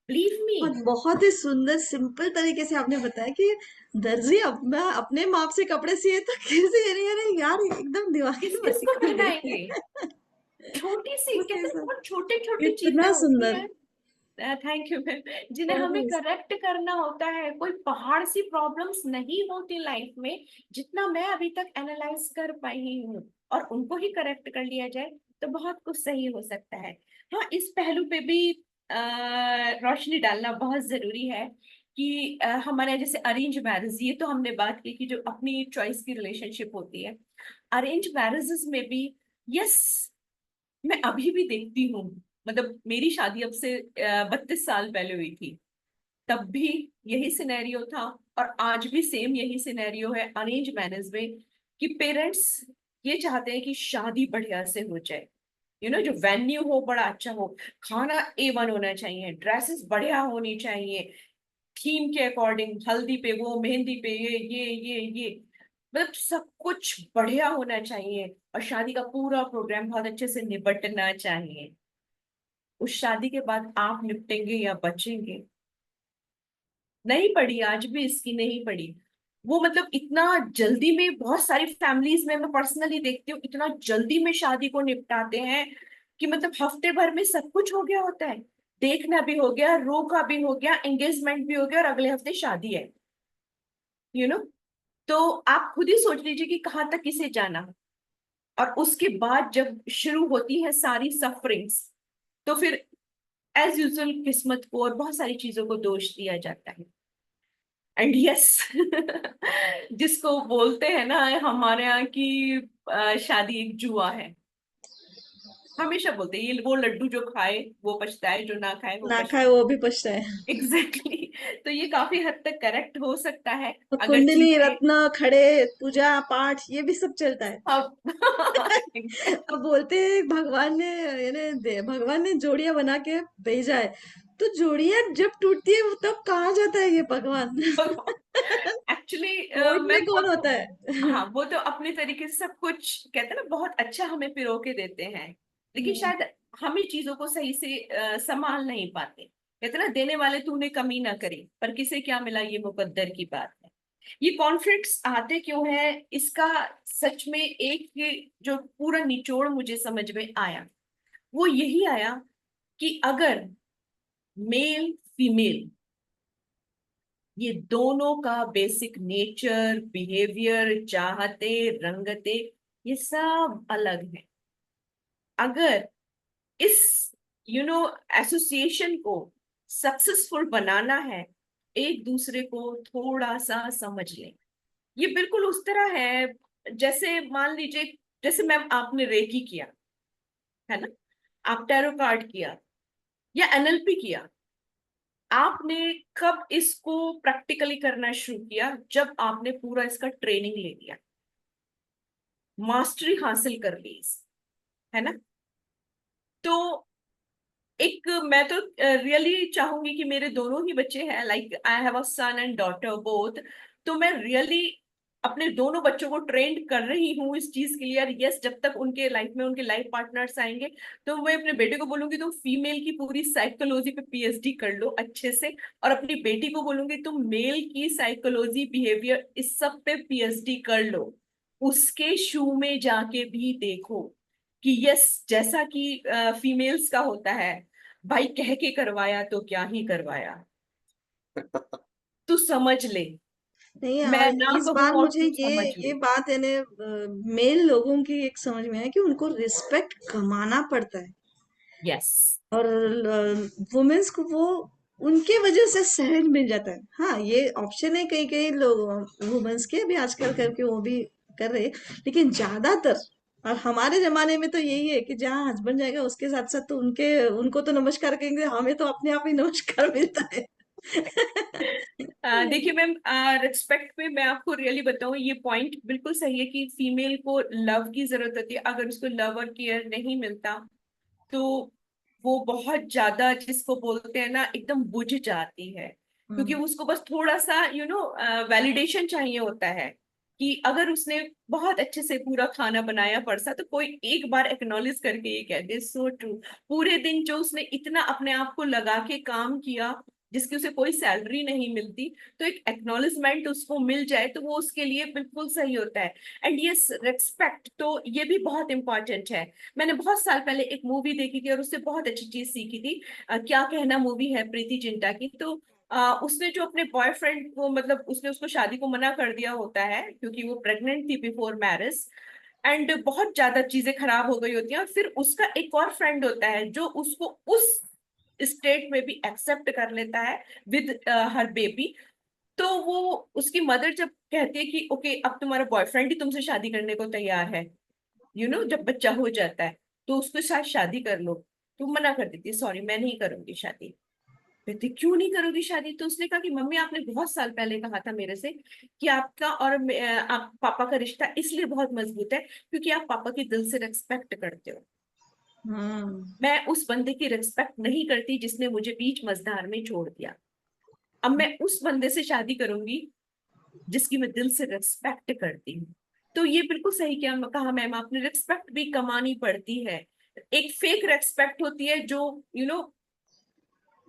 बिलीव मी। और बहुत ही सुंदर सिंपल तरीके से आपने बताया कि दर्जी अपना अपने माप से कपड़े सिए तो कैसे, अरे अरे यार एकदम दिमाग किस में किस बत्ती को खुल पहनाएंगे? गई। छोटी सी, बहुत ही कहते हैं सुंदर, बहुत छोटे छोटी चीजें इतना होती सुंदर। हैं, थैंक यू मैम, जिन्हें बहुत हमें ही करेक्ट करना होता है। कोई पहाड़ सी प्रॉब्लम्स नहीं होती लाइफ में, जितना मैं अभी तक एनालाइज कर पाई हूँ, और उनको ही करेक्ट कर लिया जाए तो बहुत कुछ सही हो सकता है। हाँ, इस पहलू पे भी रोशनी डालना बहुत जरूरी है कि हमारे यहाँ जैसे अरेंज मैरिज, ये तो हमने बात की कि जो अपनी चॉइस की रिलेशनशिप होती है, अरेंज मैरिजेस में भी यस, मैं अभी भी देखती हूँ, मतलब मेरी शादी अब से 32 साल पहले हुई थी, तब भी यही सिनेरियो था, और आज भी सेम यही सिनेरियो है अरेंज मैरिज में, कि पेरेंट्स ये चाहते हैं कि शादी बढ़िया से हो जाए, जो वेन्यू हो बड़ा अच्छा हो, खाना A1 होना चाहिए, ड्रेसेस बढ़िया होनी चाहिए, थीम के अकॉर्डिंग, हल्दी पे वो, मेहंदी पे ये। मतलब सब कुछ बढ़िया होना चाहिए और शादी का पूरा प्रोग्राम बहुत अच्छे से निपटना चाहिए। उस शादी के बाद आप निपटेंगे या बचेंगे? नहीं पड़ी, आज भी इसकी नहीं पड़ी। वो मतलब इतना जल्दी में, बहुत सारी फैमिलीज में मैं पर्सनली देखती हूँ, इतना जल्दी में शादी को निपटाते हैं कि मतलब हफ्ते भर में सब कुछ हो गया होता है। देखना भी हो गया, रो का भी हो गया, एंगेजमेंट भी हो गया और अगले हफ्ते शादी है। यू नो तो आप खुद ही सोच लीजिए कि कहाँ तक इसे जाना। और उसके बाद जब शुरू होती है सारी सफरिंग्स, तो फिर एज यूजुअल किस्मत को और बहुत सारी चीजों को दोष दिया जाता है। एंड यस जिसको बोलते हैं ना हमारे यहाँ की शादी एक जुआ है। हमेशा बोलते हैं ये वो लड्डू जो खाए वो पछताए, जो ना खाए वो ना खाए पछताए। वो भी पछताए। Exactly exactly. तो ये काफी हद तक करेक्ट हो सकता है तो अगर कुंडली चीजें रत्न खड़े, पूजा पाठ ये भी सब चलता है। अब अब बोलते हैं भगवान ने, भगवान ने जोड़ियां बना के भेजा है, तो जोड़ियां जब टूटती है वो तब कहाँ जाता है ये भगवान? एक्चुअली तोड़ने मैम वो कौन तो, होता है? हाँ वो तो अपने तरीके से सब कुछ कहते हैं ना, बहुत अच्छा हमें पिरो के देते हैं। लेकिन हम्म। शायद हम ही चीजों को सही से संभाल नहीं पाते। कहते हैं ना, देने वाले तूने कमी ना करी पर किसे क्या मिला ये मुकद्दर की बात है। ये कॉन्फ्लिक्ट्स आते क्यों है, इसका सच में एक जो पूरा निचोड़ मुझे समझ में आया वो यही आया कि अगर मेल फीमेल ये दोनों का बेसिक नेचर, बिहेवियर, चाहते, रंगते, ये सब अलग है। अगर इस एसोसिएशन को सक्सेसफुल बनाना है, एक दूसरे को थोड़ा सा समझ लें। ये बिल्कुल उस तरह है जैसे मान लीजिए, जैसे मैम आपने रेकी किया है ना, आप टैरो कार्ड किया या एनएलपी किया, आपने कब इसको प्रैक्टिकली करना शुरू किया? जब आपने पूरा इसका ट्रेनिंग ले लिया, मास्टरी हासिल कर ली है ना। तो एक मैं तो रियली चाहूंगी कि मेरे दोनों ही बच्चे हैं, like I have a son and daughter both. तो मैं रियली अपने दोनों बच्चों को ट्रेंड कर रही हूँ इस चीज के लिए। और यस, जब तक उनके लाइफ में उनके लाइफ पार्टनर्स आएंगे तो मैं अपने बेटे को बोलूंगी तुम फीमेल की पूरी साइकोलॉजी पे पीएचडी कर लो अच्छे से, और अपनी बेटी को बोलूंगी तुम मेल की साइकोलॉजी, बिहेवियर, इस सब पे पीएचडी कर लो। उसके शू में जाके भी देखो कि यस, जैसा कि फीमेल्स का होता है, भाई कह के करवाया तो क्या ही करवाया, तू समझ ले। नहीं मैं यार, ना इस बार कहूँ और मुझे तू ये समझ ये ले। बात है ना, मेल लोगों की एक समझ में है कि उनको रिस्पेक्ट कमाना पड़ता है, यस। और वुमेन्स को वो उनके वजह से सहज मिल जाता है। हाँ, ये ऑप्शन है कई कई लोग वुमेन्स के भी आजकल करके वो भी कर रहे हैं, लेकिन ज्यादातर, और हमारे जमाने में तो यही है कि जहाँ हस्बैंड जाएगा उसके साथ साथ तो उनके उनको तो नमस्कार करेंगे, हमें तो अपने आप ही नमस्कार मिलता है। देखिए मैम, रिस्पेक्ट पे मैं आपको रियली बताऊं, ये पॉइंट बिल्कुल सही है कि फीमेल को लव की जरूरत होती है। अगर उसको लव और केयर नहीं मिलता तो वो बहुत ज्यादा, जिसको बोलते हैं ना, एकदम बुझ जाती है। क्योंकि हम्म। उसको बस थोड़ा सा वैलिडेशन चाहिए होता है कि अगर उसने बहुत अच्छे से पूरा खाना बनाया परसा तो कोई एक बार एक्नॉलेज करके ये कह दे सो ट्रू। पूरे दिन जो उसने इतना अपने आप को लगा के काम किया, जिसकी उसे कोई सैलरी नहीं मिलती, तो एक एक्नॉलेजमेंट उसको मिल जाए तो वो उसके लिए बिल्कुल सही होता है। एंड यस, रेस्पेक्ट तो ये भी बहुत इंपॉर्टेंट है। मैंने बहुत साल पहले एक मूवी देखी थी और उससे बहुत अच्छी चीज सीखी थी। क्या कहना मूवी है, प्रीति जिंटा की। तो उसने जो अपने बॉयफ्रेंड को, मतलब उसने उसको शादी को मना कर दिया होता है क्योंकि वो प्रेग्नेंट थी बिफोर मैरिज। एंड बहुत ज्यादा चीजें खराब हो गई होती हैं, और फिर उसका एक और फ्रेंड होता है जो उसको उस स्टेट में भी एक्सेप्ट कर लेता है विद हर बेबी। तो वो, उसकी मदर जब कहती है कि ओके अब तुम्हारा बॉयफ्रेंड ही तुमसे शादी करने को तैयार है, जब बच्चा हो जाता है तो उसके साथ शादी कर लो, तो मना कर देती है, सॉरी मैं नहीं करूंगी शादी। कहती क्यों नहीं करोगी शादी? तो उसने कहा कि मम्मी आपने बहुत साल पहले कहा था मेरे से कि आपका और आप पापा का रिश्ता इसलिए बहुत मजबूत है क्योंकि आप पापा की दिल से रेस्पेक्ट करते हो। हम्म। मैं उस बंदे की रिस्पेक्ट नहीं करती जिसने मुझे बीच मझधार में छोड़ दिया। अब मैं उस बंदे से शादी करूंगी जिसकी मैं दिल से रिस्पेक्ट करती हूँ। तो ये बिल्कुल सही क्या कहा मैम आपने, रिस्पेक्ट भी कमानी पड़ती है। एक फेक रेस्पेक्ट होती है जो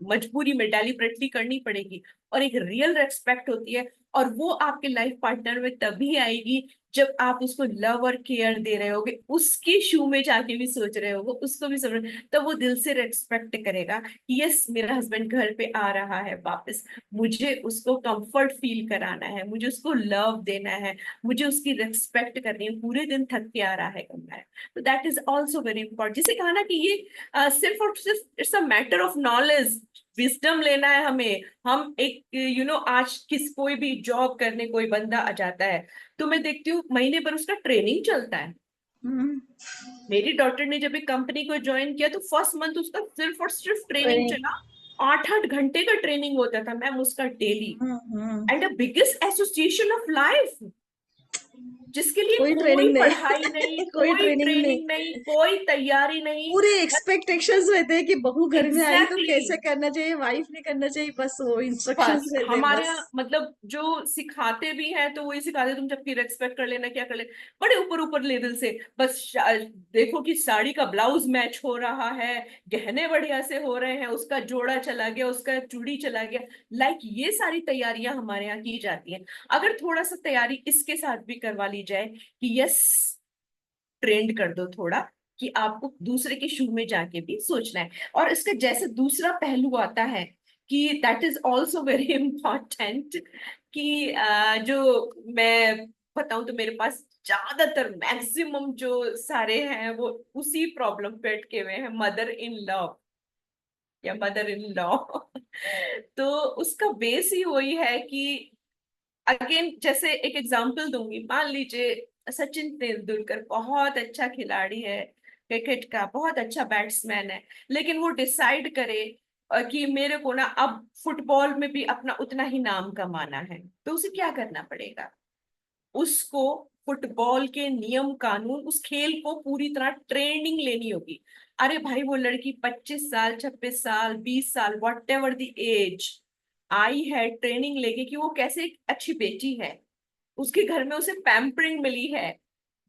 मजबूरी में डेलिबरेटली करनी पड़ेगी, और एक रियल रेस्पेक्ट होती है, और वो आपके लाइफ पार्टनर में तभी आएगी जब आप उसको लव और केयर दे रहे होगे, उसके शू में जाके भी सोच रहे होगे, उसको भी समझ, तब वो दिल से रेस्पेक्ट करेगा कि यस मेरा हस्बैंड घर पे आ रहा है वापस, मुझे उसको कंफर्ट फील कराना है, मुझे उसको लव देना है, मुझे उसकी रेस्पेक्ट करनी है, पूरे दिन थक के आ रहा है कमरा है। तो that is also very important. जिसे कहा ना कि ये सिर्फ और सिर्फ it's a matter of knowledge, wisdom लेना है हमें। हम एक आज कोई भी जॉब करने कोई बंदा आ जाता है, तो मैं देखती हूँ महीने भर उसका ट्रेनिंग चलता है। हम्म, मेरी डॉटर ने जब एक कंपनी को ज्वाइन किया तो फर्स्ट मंथ उसका सिर्फ और सिर्फ ट्रेनिंग ट्रेनिंग। चला। 8-8 घंटे का ट्रेनिंग होता था मैम उसका daily. Hmm. And the biggest association of life, जिसके लिए कोई कोई ट्रेनिंग नहीं। पढ़ाई नहीं, कोई कोई ट्रेनिंग नहीं। ट्रेनिंग नहीं, कोई तैयारी नहीं। पूरे एक्सपेक्टेशंस रहते हैं कि बहू घर में आई तो एग्जैक्टली कैसे करना चाहिए, वाइफ ने करना चाहिए, बस वो इंस्ट्रक्शंस बस रहते हैं हमारे बस। यहाँ मतलब जो सिखाते भी हैं तो वही सिखाते, तुम जबकि रेस्पेक्ट कर लेना, क्या कर ले, बड़े ऊपर ऊपर लेवल से। बस देखो कि साड़ी का ब्लाउज मैच हो रहा है, गहने बढ़िया से हो रहे हैं, उसका जोड़ा चला गया, उसका चूड़ी चला गया, लाइक ये सारी तैयारियां हमारे यहाँ की जाती हैं। अगर थोड़ा सा तैयारी इसके साथ भी करवा ली जाए कि यस ट्रेंड कर दो थोड़ा, कि आपको दूसरे के शू में जाके भी सोचना है। और इसका जैसे दूसरा पहलू आता है कि that is also very important, कि जो मैं बताऊं तो मेरे पास ज्यादातर मैक्सिमम जो सारे हैं वो उसी प्रॉब्लम पे अटके हुए हैं, मदर इन लॉ या मदर इन लॉ। तो उसका बेस ही वही है कि अगेन जैसे एक एग्जांपल दूंगी, मान लीजिए सचिन तेंदुलकर बहुत अच्छा खिलाड़ी है, क्रिकेट का बहुत अच्छा बैट्समैन है, लेकिन वो डिसाइड करे कि मेरे को ना अब फुटबॉल में भी अपना उतना ही नाम कमाना है, तो उसे क्या करना पड़ेगा? उसको फुटबॉल के नियम कानून, उस खेल को पूरी तरह ट्रेनिंग लेनी होगी। अरे भाई वो लड़की 25 साल 26 साल 20 साल whatever the age I है ट्रेनिंग लेके कि वो कैसे एक अच्छी बेटी है, उसके घर में उसे पैम्परिंग मिली है,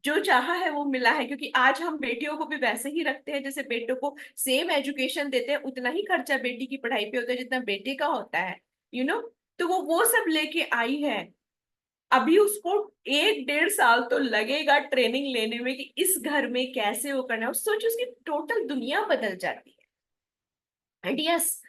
जो चाहा है वो मिला है। क्योंकि आज हम बेटियों को भी वैसे ही रखते हैं, जैसे बेटों को सेम एजुकेशन देते हैं, उतना ही खर्चा बेटी की पढ़ाई पे होता है जितना बेटे का होता है, यू नो। तो वो सब लेके आई है। अभी उसको 1-1.5 साल तो लगेगा ट्रेनिंग लेने में कि इस घर में कैसे वो करना है। सोचो उसकी टोटल दुनिया बदल जाती है। एंड यस,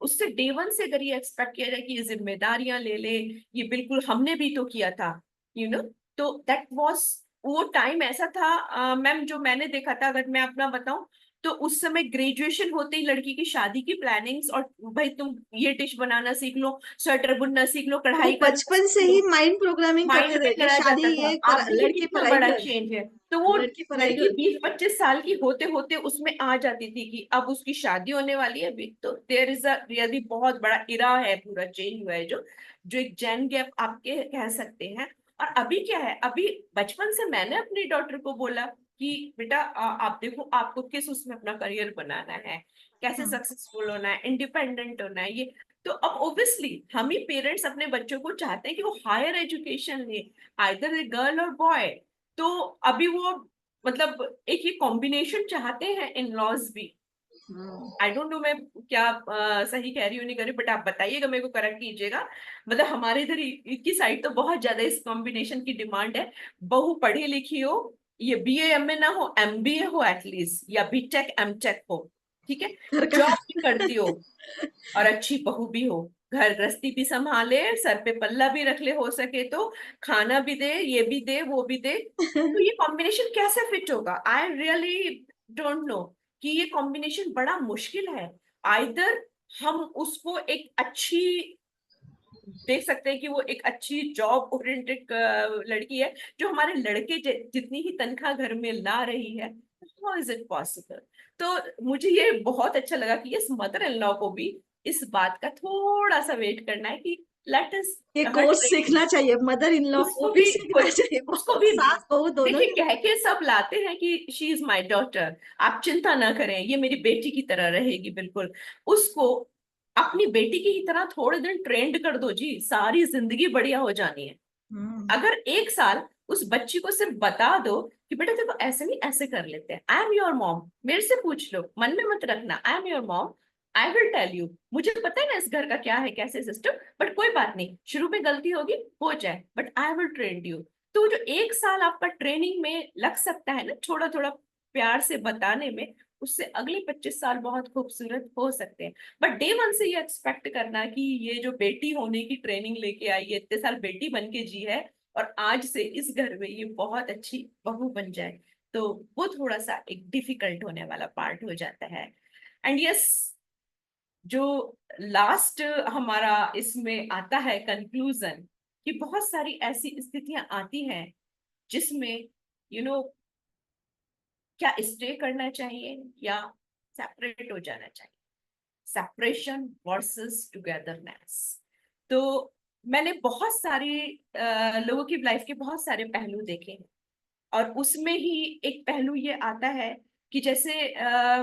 उससे डे वन से अगर ये एक्सपेक्ट किया जाए कि ये जिम्मेदारियां ले ले, ये बिल्कुल हमने भी तो किया था, तो दैट वाज, वो टाइम ऐसा था मैम, जो मैंने देखा था, अगर मैं अपना बताऊं तो उस समय ग्रेजुएशन होते ही लड़की की शादी की प्लानिंग्स, और भाई तुम ये डिश बनाना सीख लो, स्वेटर बुनना सीख लो, वो कढ़ाई करना बचपन से सीख ही लो, माइंड प्रोग्रामिंग माइंड करते में थे कि कराया शादी जाता था। ये आप देखिए लड़की कितना पढ़ाई बड़ा कर, चेंज है। तो वो लड़की पढ़ाई लड़की कर। 20-25 साल की होते होते उसमें आ जाती थी कि अब उसकी शादी होने वाली है अभी, तो देयर इज अ रियली बहुत बड़ा इरा है, पूरा चेंज हुआ है, जो जो एक जेन गैप आपके कह सकते हैं। और अभी क्या है, अभी बचपन से मैंने अपनी डॉटर को बोला कि बेटा आप देखो आपको किस उसमें अपना करियर बनाना है, कैसे हाँ। सक्सेसफुल होना है, इंडिपेंडेंट होना है, ये। तो अब ऑब्वियसली हम ही पेरेंट्स अपने बच्चों को चाहते हैं कि वो हायर एजुकेशन ले, आइदर ए गर्ल और बॉय। तो अभी वो मतलब एक ये कॉम्बिनेशन चाहते हैं इन लॉज भी। हम्म। आई डोंट नो मैं क्या सही कह रही हूँ नहीं कर रही, बट आप बताइएगा, मेरे को करेक्ट कीजिएगा। मतलब हमारे इधर की साइड तो बहुत ज्यादा इस कॉम्बिनेशन की डिमांड है। बहू पढ़ी लिखी हो, ये BA MA ना हो, MBA हो एटलीस्ट, या BTech M Tech हो, ठीक है, घर का। जॉब भी करती हो, और अच्छी बहू भी हो, घर गृहस्थी भी संभाले, सर पे पल्ला भी रख ले, हो सके तो खाना भी दे, ये भी दे, वो भी दे। तो ये कॉम्बिनेशन कैसे फिट होगा? आई रियली डोंट नो, कि ये कॉम्बिनेशन बड़ा मुश्किल है। आइदर हम उसको एक अच्छी, देख सकते हैं कि वो एक अच्छी जॉब ओरिएंटेड लड़की है जो हमारे लड़के जितनी ही तनख्वाह घर में ला रही है, हाउ इज इट पॉसिबल? तो मुझे ये बहुत अच्छा लगा कि इस मदर इन लॉ को भी इस बात का थोड़ा सा वेट करना है कि लेट अस ये हर कोर्स ट्रेनिंग, सीखना चाहिए, मदर इन लॉ को उसको भी भी सीखना चाहिए, उसको बहुत भी सास बहू दोनों देखिए, के। कह के सब लाते हैं कि शी इज माई डॉटर, आप चिंता ना करें, ये मेरी बेटी की तरह रहेगी, बिल्कुल। उसको अपनी बेटी की ही तरह थोड़े दिन ट्रेंड कर दो जी, सारी जिंदगी बढ़िया हो जानी है। अगर एक साल उस बच्ची को सिर्फ बता दो कि बेटा देखो ऐसे नहीं ऐसे कर लेते हैं, आई एम योर मॉम, मेरे से पूछ लो, मन में मत रखना, I am your mom, I will tell you, मुझे पता है ना इस घर का क्या है कैसे सिस्टम, बट कोई बात नहीं, शुरू में गलती होगी हो जाए, but I will train you. तो जो एक साल आपका ट्रेनिंग में लग सकता है ना, थोड़ा थोड़ा प्यार से बताने में, उससे अगले 25 साल बहुत खूबसूरत हो सकते हैं। बट डे वन से ये एक्सपेक्ट करना कि ये जो बेटी होने की ट्रेनिंग लेके आई है, इतने साल बेटी बन के जी है, और आज से इस घर में ये बहुत अच्छी बहू बन जाए, तो वो थोड़ा सा एक डिफिकल्ट होने वाला पार्ट हो जाता है। एंड यस, जो लास्ट हमारा इसमें आता है कंक्लूजन, कि बहुत सारी ऐसी स्थितियां आती हैं जिसमें क्या स्टे करना चाहिए या सेपरेट हो जाना चाहिए, सेपरेशन वर्सेस टुगेदरनेस। तो मैंने बहुत सारी लोगों की लाइफ के बहुत सारे पहलू देखे हैं, और उसमें ही एक पहलू ये आता है कि जैसे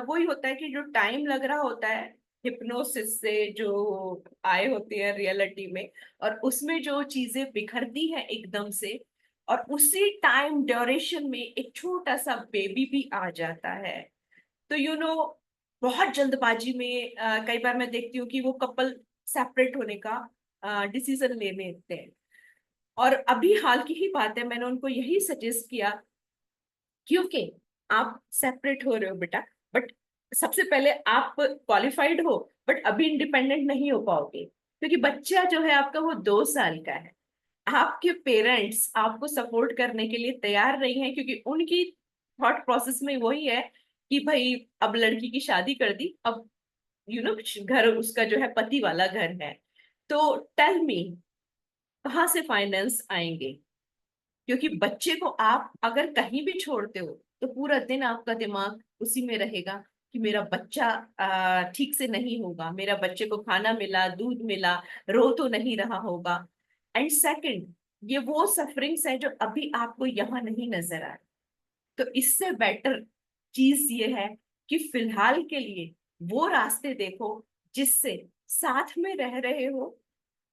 वही होता है कि जो टाइम लग रहा होता है हिप्नोसिस से जो आए होते हैं रियलिटी में, और उसमें जो चीजें बिखरती हैं एकदम से, और उसी टाइम ड्यूरेशन में एक छोटा सा बेबी भी आ जाता है। तो बहुत जल्दबाजी में कई बार मैं देखती हूँ कि वो कपल सेपरेट होने का डिसीजन ले लेते हैं। और अभी हाल की ही बात है, मैंने उनको यही सजेस्ट किया, क्योंकि आप सेपरेट हो रहे हो बेटा, बट सबसे पहले आप क्वालिफाइड हो, बट अभी इंडिपेंडेंट नहीं हो पाओगे, क्योंकि बच्चा जो है आपका वो 2 साल का है। आपके पेरेंट्स आपको सपोर्ट करने के लिए तैयार नहीं है, क्योंकि उनकी थॉट प्रोसेस में वही है कि भाई अब लड़की की शादी कर दी, अब घर उसका जो है पति वाला घर है। तो टेल मी, कहाँ से फाइनेंस आएंगे? क्योंकि बच्चे को आप अगर कहीं भी छोड़ते हो तो पूरा दिन आपका दिमाग उसी में रहेगा कि मेरा बच्चा ठीक से नहीं होगा, मेरा बच्चे को खाना मिला, दूध मिला, रो तो नहीं रहा होगा। एंड सेकंड, ये वो सफरिंग्स है जो अभी आपको यहाँ नहीं नजर आ रही। तो इससे बेटर चीज ये है कि फिलहाल के लिए वो रास्ते देखो जिससे साथ में रह रहे हो,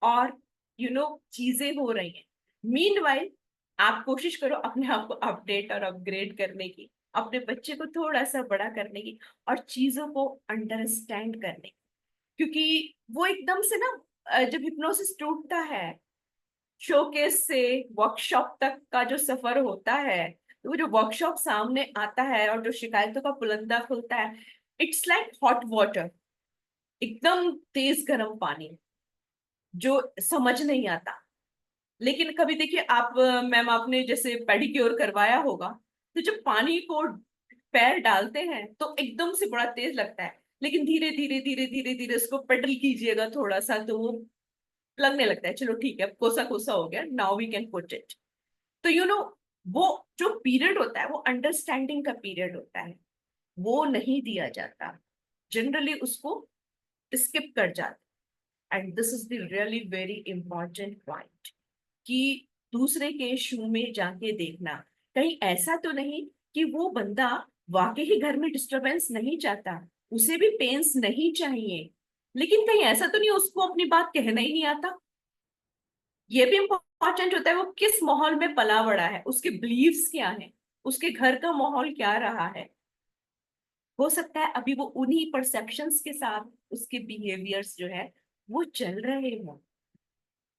और चीजें हो रही हैं। मीनवाइल आप कोशिश करो अपने आप को अपडेट और अपग्रेड करने की, अपने बच्चे को थोड़ा सा बड़ा करने की, और चीजों को अंडरस्टैंड करने की। क्योंकि वो एकदम से ना जब हिप्नोसिस टूटता है, शोकेस से वर्कशॉप तक का जो सफर होता है, तो वो जो वर्कशॉप सामने आता है और जो शिकायतों का पुलंदा खुलता है, इट्स लाइक हॉट वाटर, एकदम तेज गर्म पानी जो समझ नहीं आता। लेकिन कभी देखिए आप मैम, आपने जैसे पेडिक्योर करवाया होगा, तो जब पानी को पैर डालते हैं तो एकदम से बड़ा तेज लगता है, लेकिन धीरे धीरे धीरे धीरे धीरे उसको पेडल कीजिएगा थोड़ा सा, तो वो लगने लगता है चलो ठीक है, कोसा कोसा हो गया, now we can put it. तो वो जो पीरियड होता है वो अंडरस्टैंडिंग का पीरियड होता है, वो नहीं दिया जाता, जनरली उसको स्किप कर जाते। And this is the really very important point, कि दूसरे के शू में जाके देखना, कहीं ऐसा तो नहीं कि वो बंदा वाकई ही घर में डिस्टरबेंस नहीं चाहता, उसे भी पेंस नहीं चाहिए, लेकिन कहीं ऐसा तो नहीं उसको अपनी बात कहना ही नहीं आता। ये भी इम्पोर्टेंट होता है वो किस माहौल में पला बड़ा है, उसके बिलीव्स क्या हैं, उसके घर का माहौल क्या रहा है। हो सकता है अभी वो उन्हीं परसेप्शंस के साथ उसके बिहेवियर्स जो है वो चल रहे हों।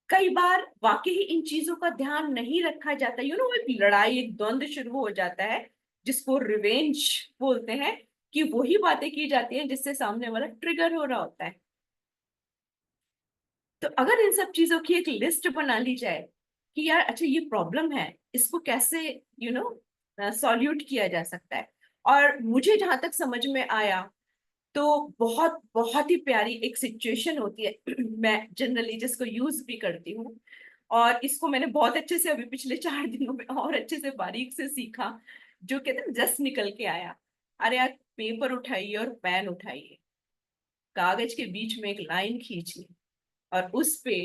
कई बार वाकई ही इन चीजों का ध्यान नहीं रखा जाता, एक लड़ाई, एक द्वंद्व शुरू हो जाता है, जिसको रिवेंज बोलते हैं, कि वही बातें की जाती हैं जिससे सामने वाला ट्रिगर हो रहा होता है। तो अगर इन सब चीजों की एक लिस्ट बना ली जाए कि यार अच्छा ये प्रॉब्लम है, इसको कैसे सॉल्यूट किया जा सकता है। और मुझे जहां तक समझ में आया, तो बहुत बहुत ही प्यारी एक सिचुएशन होती है मैं जनरली जिसको यूज भी करती हूँ, और इसको मैंने बहुत अच्छे से अभी पिछले 4 दिनों में और अच्छे से बारीक से सीखा, जो कहते हैं जस्ट निकल के आया। अरे यार, पेपर उठाइए और पेन उठाइए, कागज के बीच में एक लाइन खींचिए, और उस पे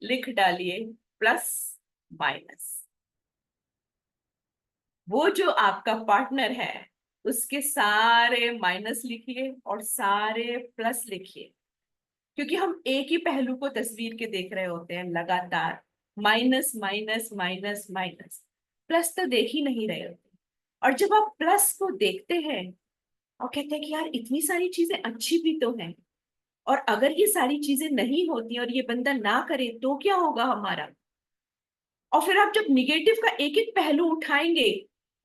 लिख डालिए प्लस माइनस। वो जो आपका पार्टनर है उसके सारे माइनस लिखिए और सारे प्लस लिखिए, क्योंकि हम एक ही पहलू को तस्वीर के देख रहे होते हैं लगातार। Minus minus minus minus, plus तो देख ही नहीं रहे होते। और जब आप प्लस को देखते हैं और कहते हैं कि यार इतनी सारी चीजें अच्छी भी तो हैं, और अगर ये सारी चीजें नहीं होती और ये बंदा ना करे तो क्या होगा हमारा। और फिर आप जब निगेटिव का एक एक पहलू उठाएंगे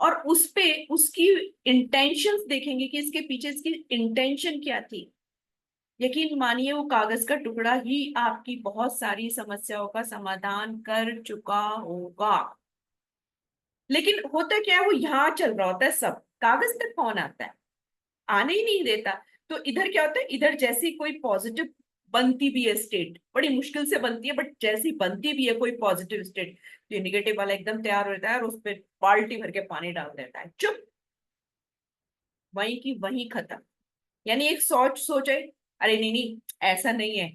और उस पे उसकी इंटेंशंस देखेंगे कि इसके पीछे इसकी इंटेंशन क्या थी, यकीन मानिए वो कागज का टुकड़ा ही आपकी बहुत सारी समस्याओं का समाधान कर चुका होगा। लेकिन होता क्या है, वो यहाँ चल रहा होता है, सब कागज तक कौन आता है, आने ही नहीं देता। तो इधर क्या होता है, इधर जैसी कोई पॉजिटिव बनती भी है स्टेट, बड़ी मुश्किल से बनती है, बट जैसी बनती भी है कोई पॉजिटिव स्टेट, तो ये निगेटिव वाला एकदम तैयार होता है और उस पर बाल्टी भर के पानी डाल देता है, चुप, वहीं की वहीं खत्म। यानी एक सोच सोचे, अरे नहीं नहीं ऐसा नहीं है,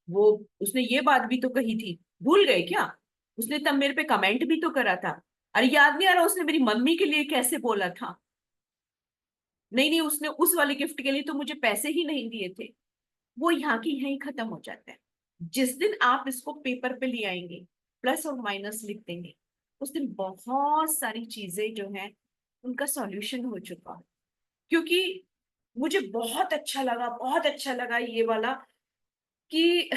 वो उसने ये बात भी तो कही थी, भूल गए क्या, उसने तब मेरे पे कमेंट भी तो करा था, अरे याद नहीं आ रहा उसने मेरी मम्मी के लिए कैसे बोला था, नहीं नहीं उसने उस वाले गिफ्ट के लिए तो मुझे पैसे ही नहीं दिए थे। वो यहाँ की यहीं खत्म हो जाता है। जिस दिन आप इसको पेपर पे ले आएंगे, प्लस और माइनस लिख देंगे, उस दिन बहुत सारी चीजें जो हैं उनका सॉल्यूशन हो चुका है। क्योंकि मुझे बहुत अच्छा लगा ये वाला कि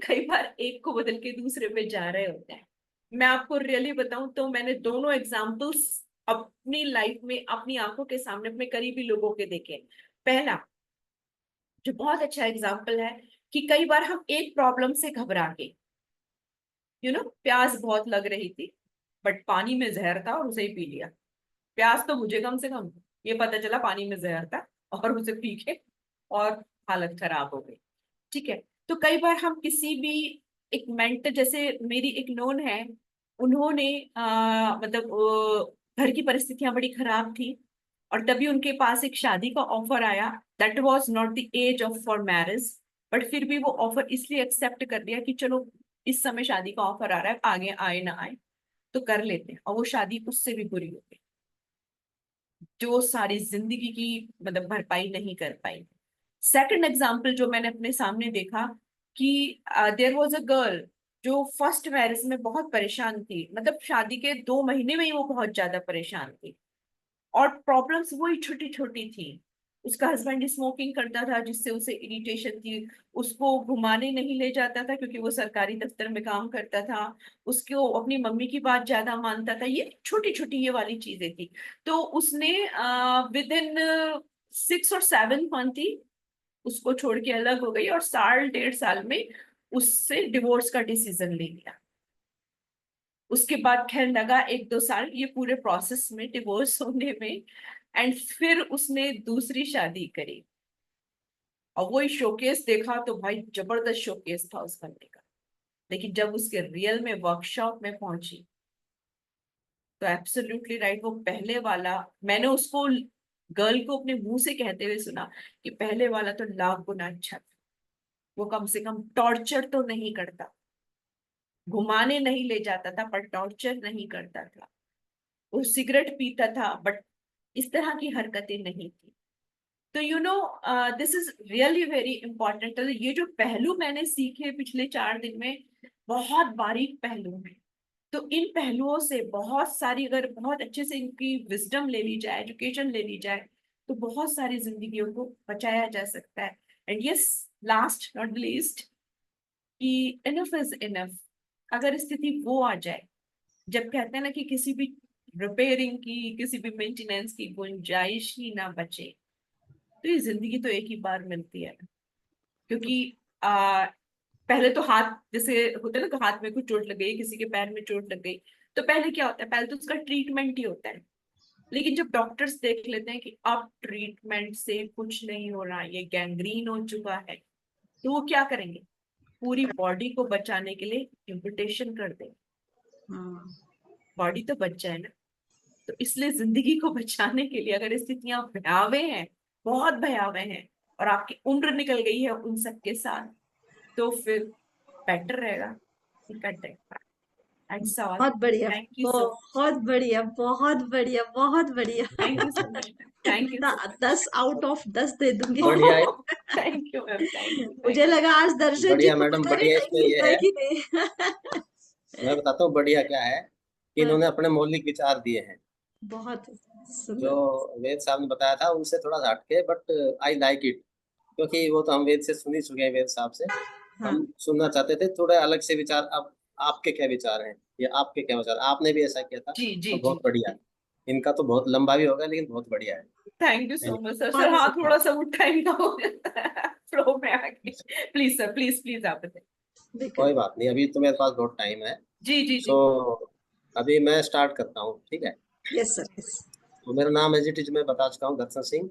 कई बार एक को बदल के दूसरे पे जा रहे होते हैं। मैं आपको रियली बताऊं तो मैंने दोनों एग्जाम्पल्स अपनी लाइफ में अपनी आंखों के सामने अपने करीबी लोगों के देखे। पहला जो बहुत अच्छा एग्जाम्पल है कि कई बार हम एक प्रॉब्लम से घबरा के, प्यास बहुत लग रही थी बट पानी में जहर था और उसे ही पी लिया। प्यास तो मुझे कम से कम, ये पता चला पानी में जहर था और उसे पी के और हालत खराब हो गई। ठीक है, तो कई बार हम किसी भी एक मेंटर, जैसे मेरी एक नोन है, उन्होंने मतलब घर की परिस्थितियां बड़ी खराब थी और तभी उनके पास एक शादी का ऑफर आया। That was not the age of for marriage, but फिर भी वो ऑफर इसलिए एक्सेप्ट कर लिया कि चलो इस समय शादी का ऑफर आ रहा है, आगे आए ना आए तो कर लेते हैं, और वो शादी उससे भी बुरी हो गई जो सारी जिंदगी की मतलब भरपाई नहीं कर पाई। सेकंड एग्जाम्पल जो मैंने अपने सामने देखा कि देयर वाज अ गर्ल जो फर्स्ट मैरिज में बहुत परेशान थी, मतलब शादी के 2 महीने में ही वो बहुत ज्यादा परेशान थी और प्रॉब्लम्स वही छोटी छोटी थी। उसका हस्बैंड स्मोकिंग करता था जिससे उसे इरिटेशन थी, उसको घुमाने नहीं ले जाता था क्योंकि वो सरकारी दफ्तर में काम करता था, उसको अपनी मम्मी की बात ज्यादा मानता था, ये छोटी छोटी ये वाली चीजें थी। तो उसने विद इन 6 और 7 मंथ ही उसको छोड़ के अलग हो गई और 1.5 साल में उससे डिवोर्स का डिसीजन ले लिया। उसके बाद खैर लगा 1-2 साल ये पूरे प्रोसेस में, डिवोर्स होने में, एंड फिर उसने दूसरी शादी करी और वही शोकेस देखा तो भाई जबरदस्त शोकेस था उस बंदे का। लेकिन जब उसके रियल में वर्कशॉप में पहुंची तो एब्सोल्युटली राइट, वो पहले वाला, मैंने उसको गर्ल को अपने मुंह से कहते हुए सुना कि पहले वाला तो लाख गुना अच्छा था, वो कम से कम टॉर्चर तो नहीं करता, घुमाने नहीं ले जाता था पर टॉर्चर नहीं करता था, वो सिगरेट पीता था बट इस तरह की हरकतें नहीं थी। तो this is really very important. तो ये जो पहलू मैंने सीखे पिछले 4 दिन में, बहुत बारीक पहलू हैं। तो इन पहलुओं से बहुत सारी, अगर बहुत अच्छे से इनकी विजडम ले ली जाए, एजुकेशन ले ली जाए, तो बहुत सारी जिंदगियों को बचाया जा सकता है। And yes, last not least, कि इनफ इज इनफ। अगर स्थिति वो आ जाए जब कहते हैं ना कि किसी भी रिपेयरिंग की, किसी भी मेंटेनेंस की गुंजाइश ही ना बचे, तो ये जिंदगी तो एक ही बार मिलती है। क्योंकि पहले तो हाथ, जैसे होता है ना, तो हाथ में कुछ चोट लग गई, किसी के पैर में चोट लग गई, तो पहले क्या होता है, पहले तो उसका ट्रीटमेंट ही होता है। लेकिन जब डॉक्टर्स देख लेते हैं कि अब ट्रीटमेंट से कुछ नहीं हो रहा, ये गैंग्रीन हो चुका है, तो वो क्या करेंगे, पूरी बॉडी को बचाने के लिए एम्पुटेशन कर देंगे। हाँ, बॉडी तो बच जाए ना। तो इसलिए जिंदगी को बचाने के लिए अगर स्थितियां भयावह हैं, बहुत भयावह हैं, और आपकी उम्र निकल गई है उन सब के साथ, तो फिर बेटर रहेगा कि कट जाए। And all. बहुत बढ़िया, थैंक यू सो बहुत बढ़िया, बहुत बढ़िया, बहुत बढ़िया। Thank you so much, thank you so 10 out of 10 दे दूंगी। बढ़िया है, much. Thank you ma'am, thank you, मुझे लगा आज दर्शन जी बढ़िया मैडम, पूछ रहे बढ़िया टाइम इसमें ये मिलता है है। कि नहीं। मैं बताता हूँ बढ़िया क्या है कि हाँ, इन्होंने अपने मौलिक विचार दिए हैं बहुत जो सुंदर। वेद साहब ने बताया था उनसे थोड़ा सा हटके, बट आई लाइक इट, क्योंकि वो तो हम वेद से सुन ही चुके हैं, वेद साहब से। हाँ, हम सुनना चाहते थे थोड़े अलग से विचार। अब आपके क्या विचार हैं या आपके क्या विचार, आपने भी ऐसा किया था जी जी तो जी। बहुत बढ़िया है। इनका तो बहुत लंबा भी होगा लेकिन बहुत बढ़िया है। Thank you so Anyway, much sir. Sir बहुत हाँ, सुंदर। थोड़ा सा वो टाइम का हो जाता है फ्लो में आके। प्लीज सर, प्लीज प्लीज आप बताइए। बिल्कुल। कोई बात नहीं, अभी तो मेरे पास बहुत टाइम है। जी जी सो जी। अभी मैं स्टार्ट करता हूँ, ठीक है। Yes sir, yes. तो मेरा नाम एज इट इज मैं बता चुका हूँ, दर्शन सिंह,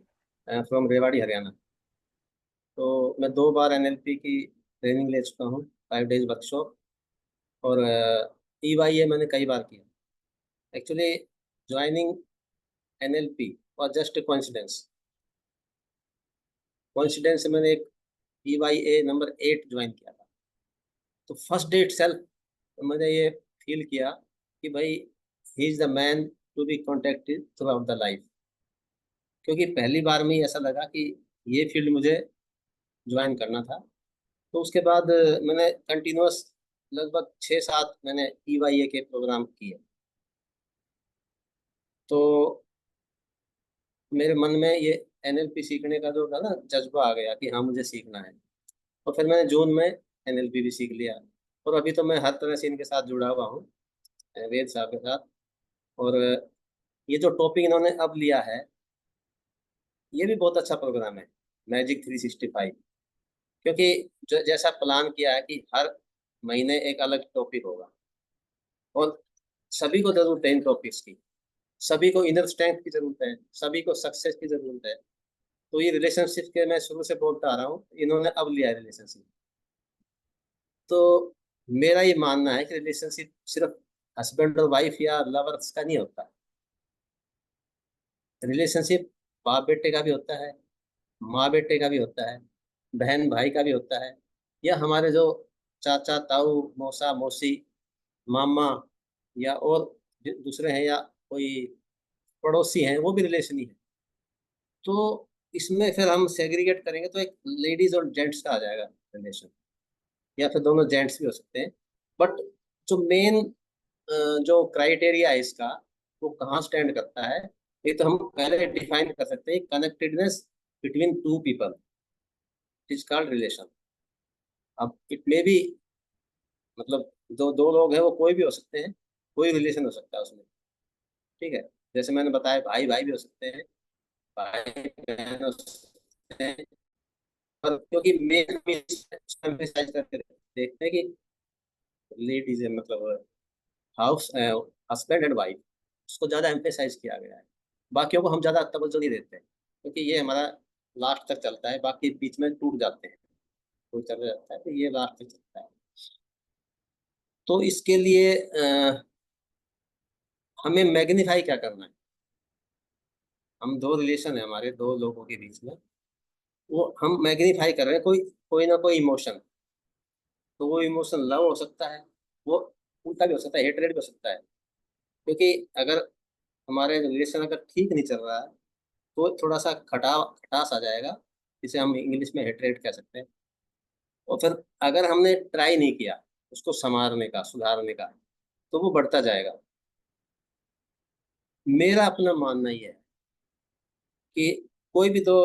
फ्रॉम रेवाड़ी हरियाणा। तो मैं 2 बार एनएलपी की ट्रेनिंग ले चुका हूँ, 5 डेज वर्कशॉप। और EYA मैंने कई बार किया। एक्चुअली ज्वाइनिंग एनएलपी और जस्ट कोइंसिडेंस। कोइंसिडेंस से मैंने एक EYA नंबर 8 ज्वाइन किया था। तो फर्स्ट डे इटसेल्फ मैंने ये फील किया कि भाई ही is the man to be contacted throughout the life. क्योंकि पहली बार में ही ऐसा लगा कि ये फील्ड मुझे ज्वाइन करना था। तो उसके बाद मैंने कंटिन्यूअस लगभग 6-7 मैंने EYA के प्रोग्राम किए। तो मेरे मन में ये NLP सीखने का जो था ना जज्बा आ गया कि हाँ मुझे सीखना है। और फिर मैंने जून में NLP भी सीख लिया। और अभी तो मैं हर तरह से इनके साथ जुड़ा हुआ हूँ, वेद साहब के साथ। और ये जो टॉपिक इन्होंने अब लिया है ये भी बहुत अच्छा प्रोग्राम है, मैजिक 365। क्योंकि जैसा प्लान किया है कि हर महीने एक अलग टॉपिक होगा और सभी को जरूरत है इन टॉपिक्स की। सभी को इनर स्ट्रेंथ की जरूरत है, सभी को सक्सेस की जरूरत है। तो ये रिलेशनशिप के मैं शुरू से बोलता आ रहा हूँ, इन्होंने अब लिया है रिलेशनशिप। तो मेरा ये मानना है कि रिलेशनशिप सिर्फ हस्बैंड और वाइफ या लवर्स का नहीं होता। रिलेशनशिप बाप बेटे का भी होता है, माँ बेटे का भी होता है, बहन भाई का भी होता है, या हमारे जो चाचा ताऊ मौसा मौसी मामा या और दूसरे हैं, या कोई पड़ोसी हैं, वो भी रिलेशन ही है। तो इसमें फिर हम सेग्रीगेट करेंगे तो एक लेडीज और जेंट्स का आ जाएगा रिलेशन, या फिर दोनों जेंट्स भी हो सकते हैं। बट जो मेन जो क्राइटेरिया है इसका, वो कहाँ स्टैंड करता है, ये तो हम पहले डिफाइन कर सकते हैं। Connectedness between two people is called relation. अब इट मे बी, मतलब जो दो लोग हैं वो कोई भी हो सकते हैं, कोई रिलेशन हो सकता है उसमें, ठीक है। जैसे मैंने बताया भाई भाई भी हो सकते हैं, भाई बहन हो सकते हैं। पर क्योंकि मेन एम्फेसाइज करके देखते हैं कि लेडीज है, मतलब हाउस हस्बैंड एंड वाइफ, उसको ज़्यादा एम्फेसाइज किया गया है। बाकियों को हम ज़्यादा तवज्जो नहीं देते हैं क्योंकि ये हमारा लास्ट तक चलता है, बाकी बीच में टूट जाते हैं, कोई चल जाता है तो ये लास्ट तक चलता है। तो इसके लिए हमें मैग्नीफाई क्या करना है। हम दो रिलेशन है हमारे, दो लोगों के बीच में, वो हम मैग्नीफाई कर रहे हैं कोई कोई ना कोई इमोशन। तो वो इमोशन लव हो सकता है, वो उल्टा भी हो सकता है, हेट्रेड भी हो सकता है। क्योंकि अगर हमारे रिलेशन अगर ठीक नहीं चल रहा है तो थोड़ा सा खटास आ जाएगा, जिसे हम इंग्लिश में हेट्रेड कह सकते हैं। और फिर अगर हमने ट्राई नहीं किया उसको संवारने का, सुधारने का, तो वो बढ़ता जाएगा। मेरा अपना मानना ये है कि कोई भी दो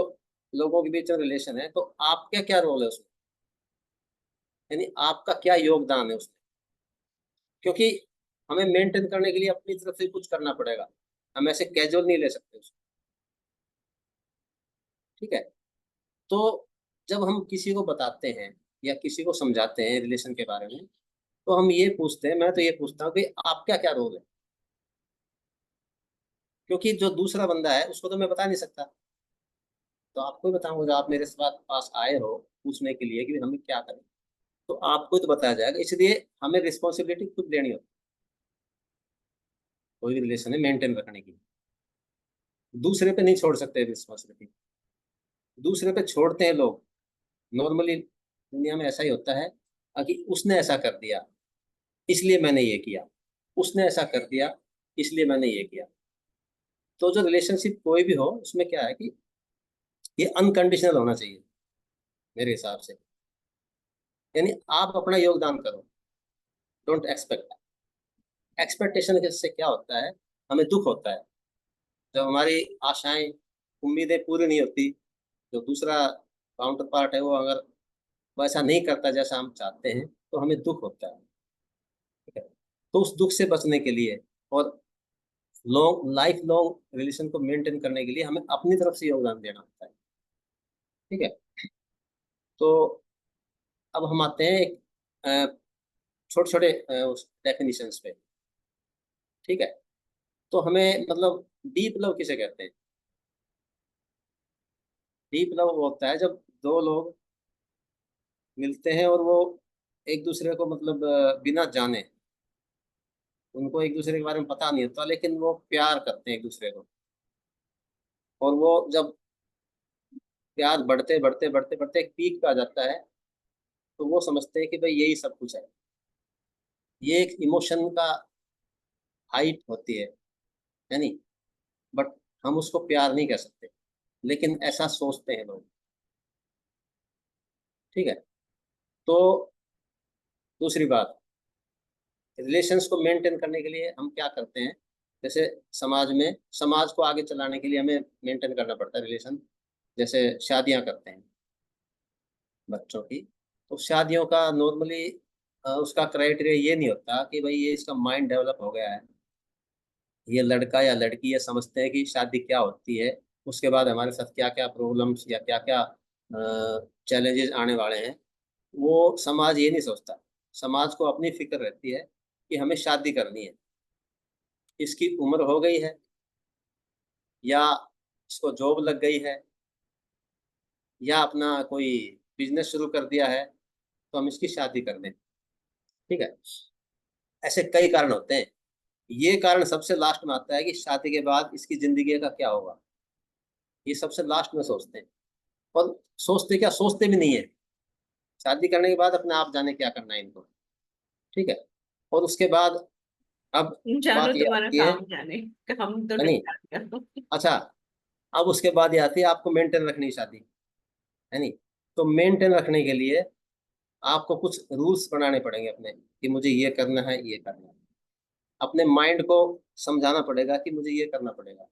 लोगों के बीच में रिलेशन है तो आपका क्या रोल है उसमें, यानी आपका क्या योगदान है उसमें। क्योंकि हमें मेंटेन करने के लिए अपनी तरफ से कुछ करना पड़ेगा, हम ऐसे कैजुअल नहीं ले सकते उसको, ठीक है। तो जब हम किसी को बताते हैं या किसी को समझाते हैं रिलेशन के बारे में, तो हम ये पूछते हैं, मैं तो ये पूछता हूँ कि आपका क्या रोल है। क्योंकि जो दूसरा बंदा है उसको तो मैं बता नहीं सकता, तो आपको ही बताऊंगा। जब आप मेरे पास आए हो पूछने के लिए कि हमें क्या करें, तो आपको ही तो बताया जाएगा। इसलिए हमें रिस्पॉन्सिबिलिटी खुद लेनी होती है कोई भी रिलेशन है मेंटेन रखने की। दूसरे पे नहीं छोड़ सकते रिस्पॉन्सिबिलिटी, दूसरे पे छोड़ते हैं लोग। नॉर्मली दुनिया में ऐसा ही होता है कि उसने ऐसा कर दिया इसलिए मैंने ये किया, उसने ऐसा कर दिया इसलिए मैंने ये किया। तो जो रिलेशनशिप कोई भी हो उसमें क्या है कि ये अनकंडीशनल होना चाहिए मेरे हिसाब से। यानी आप अपना योगदान करो, डोंट एक्सपेक्ट। एक्सपेक्टेशन से क्या होता है, हमें दुख होता है जब हमारी आशाएं, उम्मीदें पूरी नहीं होती। जो दूसरा काउंटर पार्ट है वो अगर वैसा नहीं करता जैसा हम चाहते हैं तो हमें दुख होता है। ठीक है, तो उस दुख से बचने के लिए और लॉन्ग लाइफ लॉन्ग रिलेशन को मेंटेन करने के लिए हमें अपनी तरफ से योगदान देना होता है। ठीक है, तो अब हम आते हैं एक छोटे छोटे डेफिनेशंस पे। ठीक है, तो हमें मतलब डीप लव किसे कहते हैं? डीप लव वो होता है जब दो लोग मिलते हैं और वो एक दूसरे को मतलब बिना जाने, उनको एक दूसरे के बारे में पता नहीं होता लेकिन वो प्यार करते हैं एक दूसरे को। और वो जब प्यार बढ़ते बढ़ते बढ़ते बढ़ते एक पीक पे आ जाता है तो वो समझते हैं कि भाई यही सब कुछ है। ये एक इमोशन का हाइट होती है नहीं? बट हम उसको प्यार नहीं कह सकते, लेकिन ऐसा सोचते हैं लोग। ठीक है, तो दूसरी बात, रिलेशंस को मेंटेन करने के लिए हम क्या करते हैं? जैसे समाज में, समाज को आगे चलाने के लिए हमें मेंटेन करना पड़ता है रिलेशन। जैसे शादियां करते हैं बच्चों की, तो शादियों का नॉर्मली उसका क्राइटेरिया ये नहीं होता कि भाई ये इसका माइंड डेवलप हो गया है, ये लड़का या लड़की ये समझते हैं कि शादी क्या होती है, उसके बाद हमारे साथ क्या क्या प्रॉब्लम्स या क्या क्या चैलेंजेस आने वाले हैं। वो समाज ये नहीं सोचता। समाज को अपनी फिक्र रहती है कि हमें शादी करनी है, इसकी उम्र हो गई है या इसको जॉब लग गई है या अपना कोई बिजनेस शुरू कर दिया है तो हम इसकी शादी कर दें। ठीक है, ऐसे कई कारण होते हैं। ये कारण सबसे लास्ट में आता है कि शादी के बाद इसकी जिंदगी का क्या होगा, ये सबसे लास्ट में सोचते हैं। और सोचते क्या, सोचते भी नहीं है। शादी करने के बाद अपने आप जाने क्या करना है इनको। ठीक है, और उसके बाद अब जानो बात ये तुम्हारा आती है, काम जाने, हम तो नहीं नहीं, जानते। अच्छा, अब उसके बाद ये आती है आपको मेंटेन रखनी है शादी, है नहीं? तो मेंटेन रखने के लिए आपको कुछ रूल्स बनाने पड़ेंगे अपने, कि मुझे ये करना है, ये करना है। अपने माइंड को समझाना पड़ेगा कि मुझे ये करना पड़ेगा।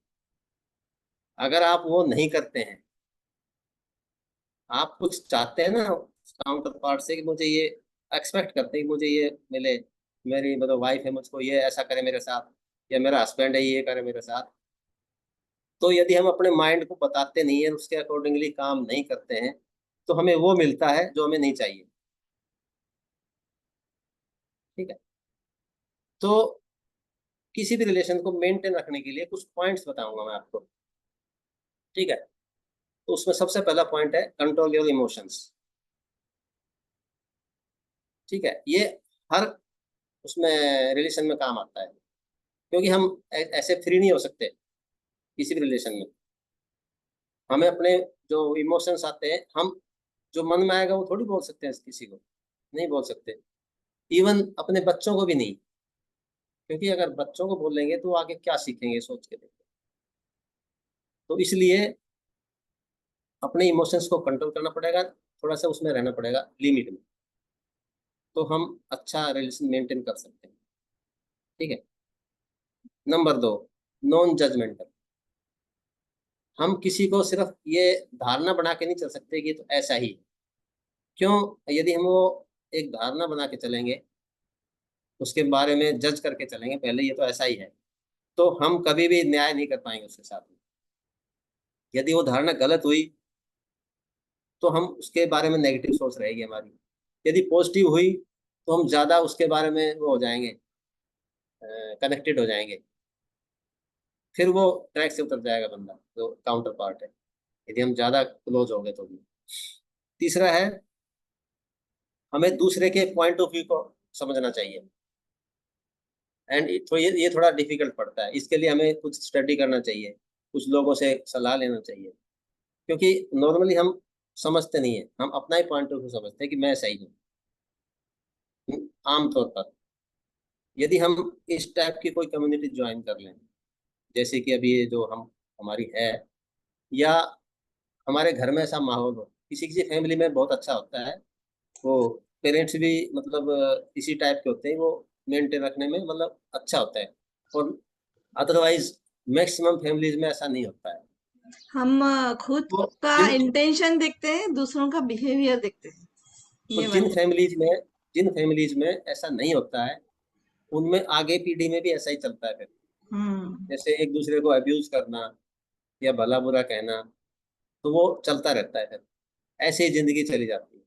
अगर आप वो नहीं करते हैं, आप कुछ चाहते हैं ना काउंटर पार्ट से कि मुझे ये एक्सपेक्ट करते हैं कि मुझे ये मिले, मेरी मतलब वाइफ है मुझको ये ऐसा करे मेरे साथ, या मेरा हस्बैंड है ये करे मेरे साथ। तो यदि हम अपने माइंड को बताते नहीं है, उसके अकॉर्डिंगली काम नहीं करते हैं, तो हमें वो मिलता है जो हमें नहीं चाहिए। ठीक है, तो किसी भी रिलेशन को मेंटेन रखने के लिए कुछ पॉइंट्स बताऊंगा मैं आपको। ठीक है, तो उसमें सबसे पहला पॉइंट है कंट्रोल योर इमोशंस। ठीक है, ये हर उसमें रिलेशन में काम आता है, क्योंकि हम ऐसे फ्री नहीं हो सकते किसी भी रिलेशन में। हमें अपने जो इमोशंस आते हैं, हम जो मन में आएगा वो थोड़ी बोल सकते हैं किसी को, नहीं बोल सकते। इवन अपने बच्चों को भी नहीं, क्योंकि अगर बच्चों को बोलेंगे तो वो आगे क्या सीखेंगे, सोच के देखो। तो इसलिए अपने इमोशंस को कंट्रोल करना पड़ेगा, थोड़ा सा उसमें रहना पड़ेगा लिमिट में, तो हम अच्छा रिलेशन मेंटेन कर सकते हैं। ठीक है, नंबर 2, नॉन जजमेंटल। हम किसी को सिर्फ ये धारणा बना के नहीं चल सकते कि तो ऐसा ही है। क्यों? यदि हम वो एक धारणा बना के चलेंगे, उसके बारे में जज करके चलेंगे पहले ये तो ऐसा ही है, तो हम कभी भी न्याय नहीं कर पाएंगे उसके साथ में। यदि वो धारणा गलत हुई तो हम उसके बारे में नेगेटिव सोच रहेगी हमारी। यदि पॉजिटिव हुई तो हम ज़्यादा उसके बारे में वो हो जाएंगे, कनेक्टेड हो जाएंगे। फिर वो ट्रैक से उतर जाएगा बंदा जो काउंटर पार्ट है, यदि हम ज़्यादा क्लोज हो गए तो भी। तीसरा है, हमें दूसरे के पॉइंट ऑफ व्यू को समझना चाहिए। एंड तो ये थोड़ा डिफिकल्ट पड़ता है, इसके लिए हमें कुछ स्टडी करना चाहिए, कुछ लोगों से सलाह लेना चाहिए। क्योंकि नॉर्मली हम समझते नहीं है, हम अपना ही पॉइंट ऑफ व्यू समझते हैं कि मैं सही हूँ आमतौर पर। यदि हम इस टाइप की कोई कम्युनिटी ज्वाइन कर लें, जैसे कि अभी ये जो हम हमारी है, या हमारे घर में ऐसा माहौल हो, किसी किसी फैमिली में बहुत अच्छा होता है, वो पेरेंट्स भी मतलब इसी टाइप के होते हैं, वो मेंटेन रखने में मतलब अच्छा होता है। और अदरवाइज मैक्सिमम फैमिलीज में ऐसा नहीं होता है। हम खुद तो का जिन इंटेंशन देखते हैं, दूसरों का बिहेवियर देखते हैं, तो ये बात है। जिन फैमिलीज में ऐसा नहीं होता है, उनमें आगे पीढ़ी में भी ऐसा ही चलता है फिर। हम्म। जैसे एक दूसरे को अब्यूज करना या भला बुरा कहना, तो वो चलता रहता है फिर, ऐसे ही जिंदगी चली जाती है।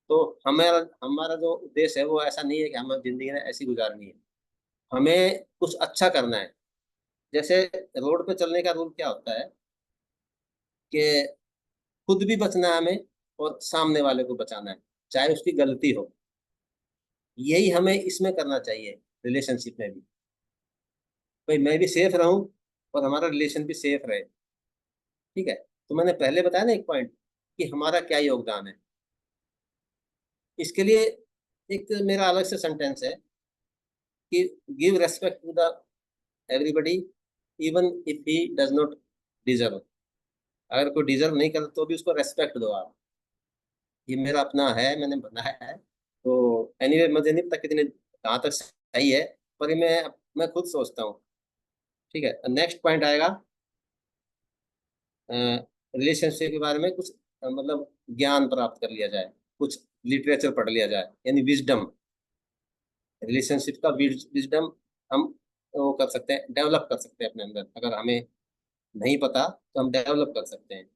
तो हमारा हमारा जो उद्देश्य है वो ऐसा नहीं है कि हमें जिंदगी में ऐसी गुजारनी है, हमें कुछ अच्छा करना है। जैसे रोड पे चलने का रूल क्या होता है कि खुद भी बचना है हमें और सामने वाले को बचाना है, चाहे उसकी गलती हो। यही हमें इसमें करना चाहिए, रिलेशनशिप में भी। भाई मैं भी सेफ रहूं और हमारा रिलेशन भी सेफ रहे। ठीक है। तो मैंने पहले बताया ना एक पॉइंट, कि हमारा क्या योगदान है। इसके लिए एक मेरा अलग से सेंटेंस है कि give respect to the everybody even if he does not deserve. अगर कोई डिजर्व नहीं करता तो भी उसको रेस्पेक्ट दो आप। ये मेरा अपना है, मैंने बनाया है। तो एनीवे मुझे नहीं पता कितने कहाँ तक सही है, पर ये मैं खुद सोचता हूँ। ठीक है। नेक्स्ट पॉइंट आएगा, रिलेशनशिप के बारे में कुछ मतलब ज्ञान प्राप्त कर लिया जाए, कुछ लिटरेचर पढ़ लिया जाए, यानी विजडम। रिलेशनशिप का विजडम हम वो कर सकते हैं, डेवलप कर सकते हैं अपने अंदर। अगर हमें नहीं पता तो हम डेवलप कर सकते हैं।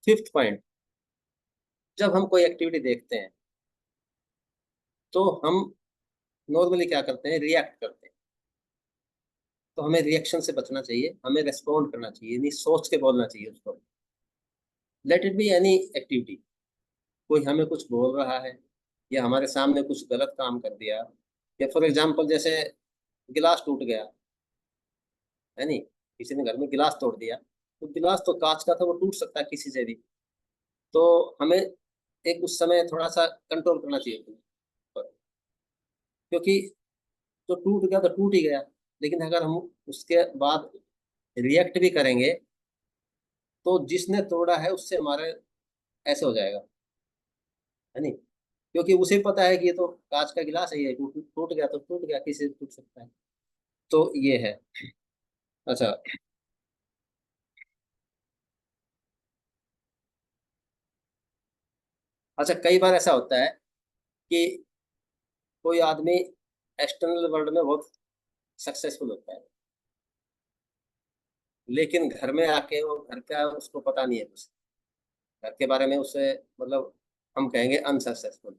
फिफ्थ पॉइंट, जब हम कोई एक्टिविटी देखते हैं तो हम नॉर्मली क्या करते हैं, रिएक्ट करते हैं। तो हमें रिएक्शन से बचना चाहिए, हमें रेस्पॉन्ड करना चाहिए, नहीं सोच के बोलना चाहिए उसको। Let it be any activity. कोई हमें कुछ बोल रहा है या हमारे सामने कुछ गलत काम कर दिया, या फॉर एग्जाम्पल जैसे गिलास टूट गया, है नहीं, किसी ने घर में गिलास तोड़ दिया, तो गिलास तो कांच का था, वो टूट सकता है किसी से भी। तो हमें एक उस समय थोड़ा सा कंट्रोल करना चाहिए अपने ऊपर, क्योंकि जो टूट गया तो टूट ही गया। लेकिन अगर हम उसके बाद रिएक्ट भी करेंगे तो जिसने तोड़ा है उससे हमारे ऐसे हो जाएगा, है नहीं, क्योंकि उसे पता है कि ये तो कांच का गिलास है, ये टूट टूट गया तो टूट गया, किसी से टूट सकता है। तो ये है। अच्छा। अच्छा, कई बार ऐसा होता है कि कोई आदमी एक्सटर्नल वर्ल्ड में बहुत सक्सेसफुल होता है, लेकिन घर में आके वो घर का उसको पता नहीं है कुछ, घर के बारे में उससे मतलब हम कहेंगे अनसक्सेसफुल।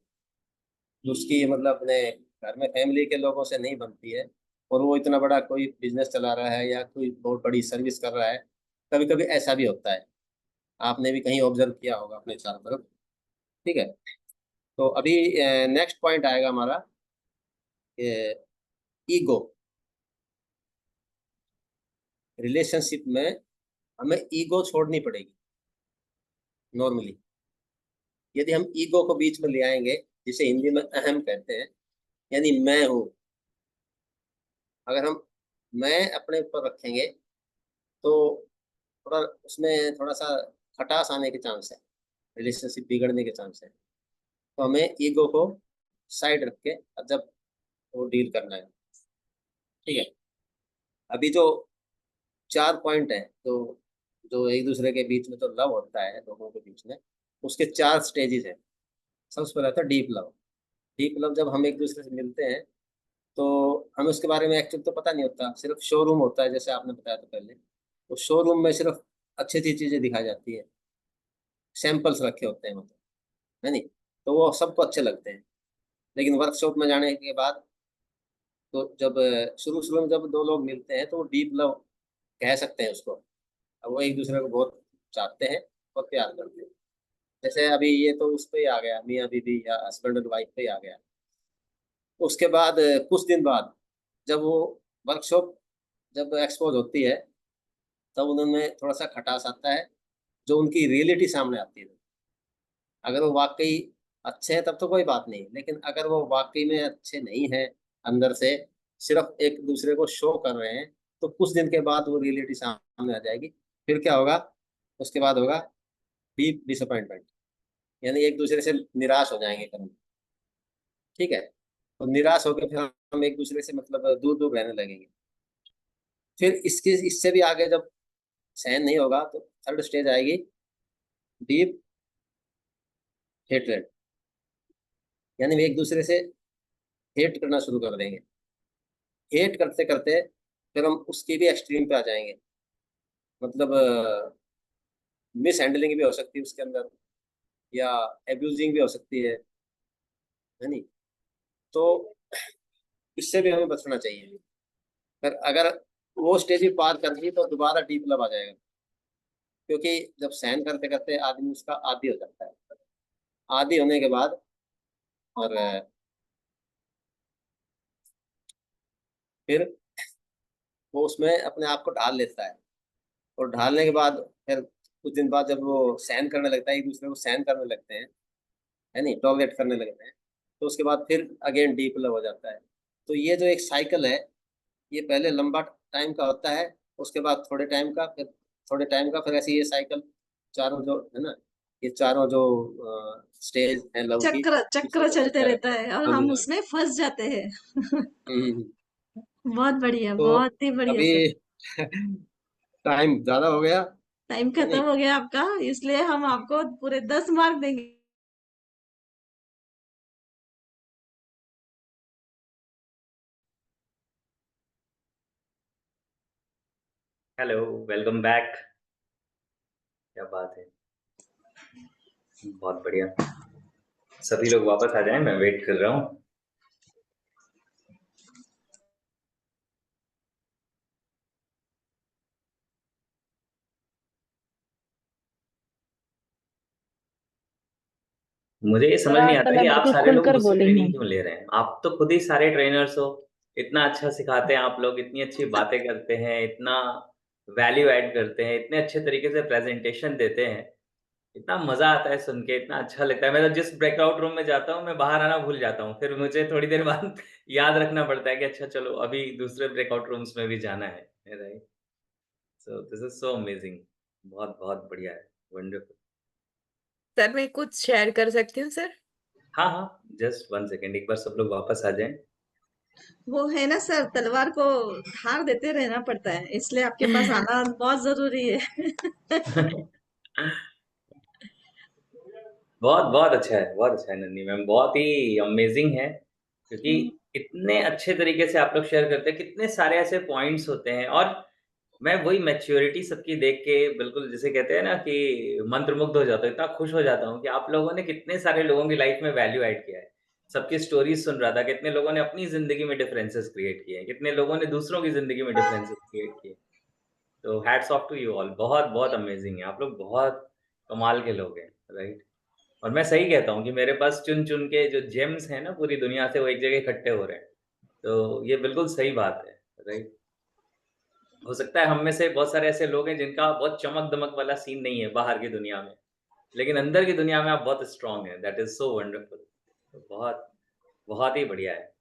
उसकी मतलब अपने घर में फैमिली के लोगों से नहीं बनती है, और वो इतना बड़ा कोई बिजनेस चला रहा है या कोई बहुत बड़ी सर्विस कर रहा है। कभी कभी ऐसा भी होता है, आपने भी कहीं ऑब्जर्व किया होगा अपने चारों तरफ। ठीक है। तो अभी नेक्स्ट पॉइंट आएगा हमारा, ईगो। रिलेशनशिप में हमें ईगो छोड़नी पड़ेगी नॉर्मली। यदि हम ईगो को बीच में ले आएंगे, जिसे हिंदी में अहम कहते हैं, यानी मैं हूँ, अगर हम मैं अपने ऊपर रखेंगे तो थोड़ा उसमें थोड़ा सा खटास आने के चांस है, रिलेशनशिप बिगड़ने के चांस है। तो हमें ईगो को साइड रख के जब वो डील करना है। ठीक है। अभी जो चार पॉइंट है, तो जो एक दूसरे के बीच में तो लव होता है लोगों के बीच में, उसके चार स्टेजेस हैं। सबसे पहला था डीप लव। डीप लव जब हम एक दूसरे से मिलते हैं तो हमें उसके बारे में एक्चुअल तो पता नहीं होता, सिर्फ शोरूम होता है जैसे आपने बताया था पहले। तो शोरूम में सिर्फ अच्छी अच्छी चीजें दिखाई जाती है, सैंपल्स रखे होते हैं मतलब, है नहीं, तो वो सबको अच्छे लगते हैं। लेकिन वर्कशॉप में जाने के बाद, तो जब शुरू शुरू में जब दो लोग मिलते हैं तो वो डीप लव कह सकते हैं उसको। अब वो एक दूसरे को बहुत चाहते हैं और प्यार करते हैं। जैसे अभी ये तो उस पे ही आ गया, मियाँ बीवी या हस्बैंड और वाइफ पे ही आ गया। उसके बाद कुछ दिन बाद जब वो वर्कशॉप जब एक्सपोज होती है, तब उनमें थोड़ा सा खटास आता है, जो उनकी रियलिटी सामने आती है। अगर वो वाकई अच्छे हैं तब तो कोई बात नहीं, लेकिन अगर वो वाकई में अच्छे नहीं है अंदर से, सिर्फ एक दूसरे को शो कर रहे हैं, तो कुछ दिन के बाद वो रियलिटी सामने आ जाएगी। फिर क्या होगा, उसके बाद होगा डीप डिसअपॉइंटमेंट, यानी एक दूसरे से निराश हो जाएंगे कभी। ठीक है, तो निराश होकर फिर हम एक दूसरे से मतलब दूर दूर रहने लगेंगे। फिर इससे भी आगे जब सहन नहीं होगा तो थर्ड स्टेज आएगी, डीप हेटरेड, यानी वे एक दूसरे से हेट करना शुरू कर देंगे। हेट करते करते फिर हम उसकी भी एक्सट्रीम पे आ जाएंगे, मतलब मिस हैंडलिंग भी हो सकती है उसके अंदर, या एब्यूजिंग भी हो सकती है नहीं। तो इससे भी हमें बचना चाहिए। पर अगर वो स्टेज भी पार कर ली तो दोबारा डीप लव आ जाएगा, क्योंकि जब सहन करते करते आदमी उसका आदी हो जाता है। आदी होने के बाद और फिर वो उसमें अपने आप को ढाल लेता है, और ढालने के बाद फिर कुछ दिन बाद जब वो सहन करने लगता है, एक दूसरे को सहन करने लगते हैं, है नहीं, टॉलरेट करने लगते हैं, तो उसके बाद फिर अगेन डीप लव हो जाता है। तो ये जो एक साइकिल है, ये पहले लंबा टाइम का होता है, उसके बाद थोड़े टाइम का, फिर थोड़े टाइम का, फिर ऐसे ये साइकिल चारों जो है ना, ये चारों जो स्टेज है लव की, चक्र इसी चक्र में चलते चलता रहता रहता है। है और हाँ हम जी, हाँ जी। उसमें फंस जाते हैं। हम्म। बहुत बढ़िया, तो बहुत ही बढ़िया अभी सर। टाइम ज्यादा हो गया, टाइम है खत्म नहीं। हो गया आपका, इसलिए हम आपको पूरे 10 मार्क देंगे। Hello, welcome back. क्या बात है, बहुत बढ़िया। सभी लोग वापस आ जाएं, मैं वेट कर रहा हूँ। मुझे ये सर समझ नहीं आज तो आता मैं कि आप बिल्कुल सारे लोग खुलकर मुझसे बोली हूँ। ट्रेनिंग क्यों ले रहे हैं। आप तो खुद ही सारे ट्रेनर्स हो, इतना अच्छा सिखाते हैं आप लोग, इतनी अच्छी बातें करते हैं, इतना वैल्यू ऐड करते हैं, इतने अच्छे तरीके से प्रेजेंटेशन देते हैं, इतना मजा आता है सुन के, इतना अच्छा लगता है। मैं तो जिस ब्रेकआउट रूम में जाता हूँ, मैं बाहर आना भूल जाता हूँ, फिर मुझे थोड़ी देर बाद याद रखना पड़ता है कि अच्छा चलो अभी दूसरे ब्रेकआउट रूम्स में भी जाना है, right. So this is so amazing, बहुत बहुत बढ़िया है, वंडरफुल। सर मैं कुछ शेयर कर सकती हूँ सर? हाँ हाँ, जस्ट 1 सेकेंड, एक बार सब लोग वापस आ जाएं। वो है ना सर, तलवार को धार देते रहना पड़ता है, इसलिए आपके पास आना बहुत जरूरी है। बहुत बहुत अच्छा है, बहुत अच्छा है नंदी मैम, बहुत ही अमेजिंग है, क्योंकि इतने अच्छे तरीके से आप लोग शेयर करते हैं, कितने सारे ऐसे पॉइंट्स होते हैं। और मैं वही मैच्योरिटी सबकी देख के बिल्कुल जिसे कहते हैं ना कि मंत्रमुग्ध हो जाता हूँ, इतना खुश हो जाता हूँ कि आप लोगों ने कितने सारे लोगों की लाइफ में वैल्यू ऐड किया है। सबकी स्टोरीज सुन रहा था, कितने लोगों ने अपनी जिंदगी में डिफरेंसेस क्रिएट किए हैं, कितने लोगों ने दूसरों की जिंदगी में डिफरेंसेस क्रिएट किए। तो hats off to you all, बहुत बहुत अमेजिंग है, आप लोग बहुत कमाल के लोग हैं, राइट। और मैं सही कहता हूँ कि मेरे पास चुन चुन के जो जेम्स हैं ना पूरी दुनिया से, वो एक जगह इकट्ठे हो रहे हैं। तो ये बिल्कुल सही बात है, राइट। हो सकता है हम में से बहुत सारे ऐसे लोग हैं जिनका बहुत चमक दमक वाला सीन नहीं है बाहर की दुनिया में, लेकिन अंदर की दुनिया में आप बहुत स्ट्रांग हैं। दैट इज सो वंडरफुल, बहुत बहुत ही बढ़िया है।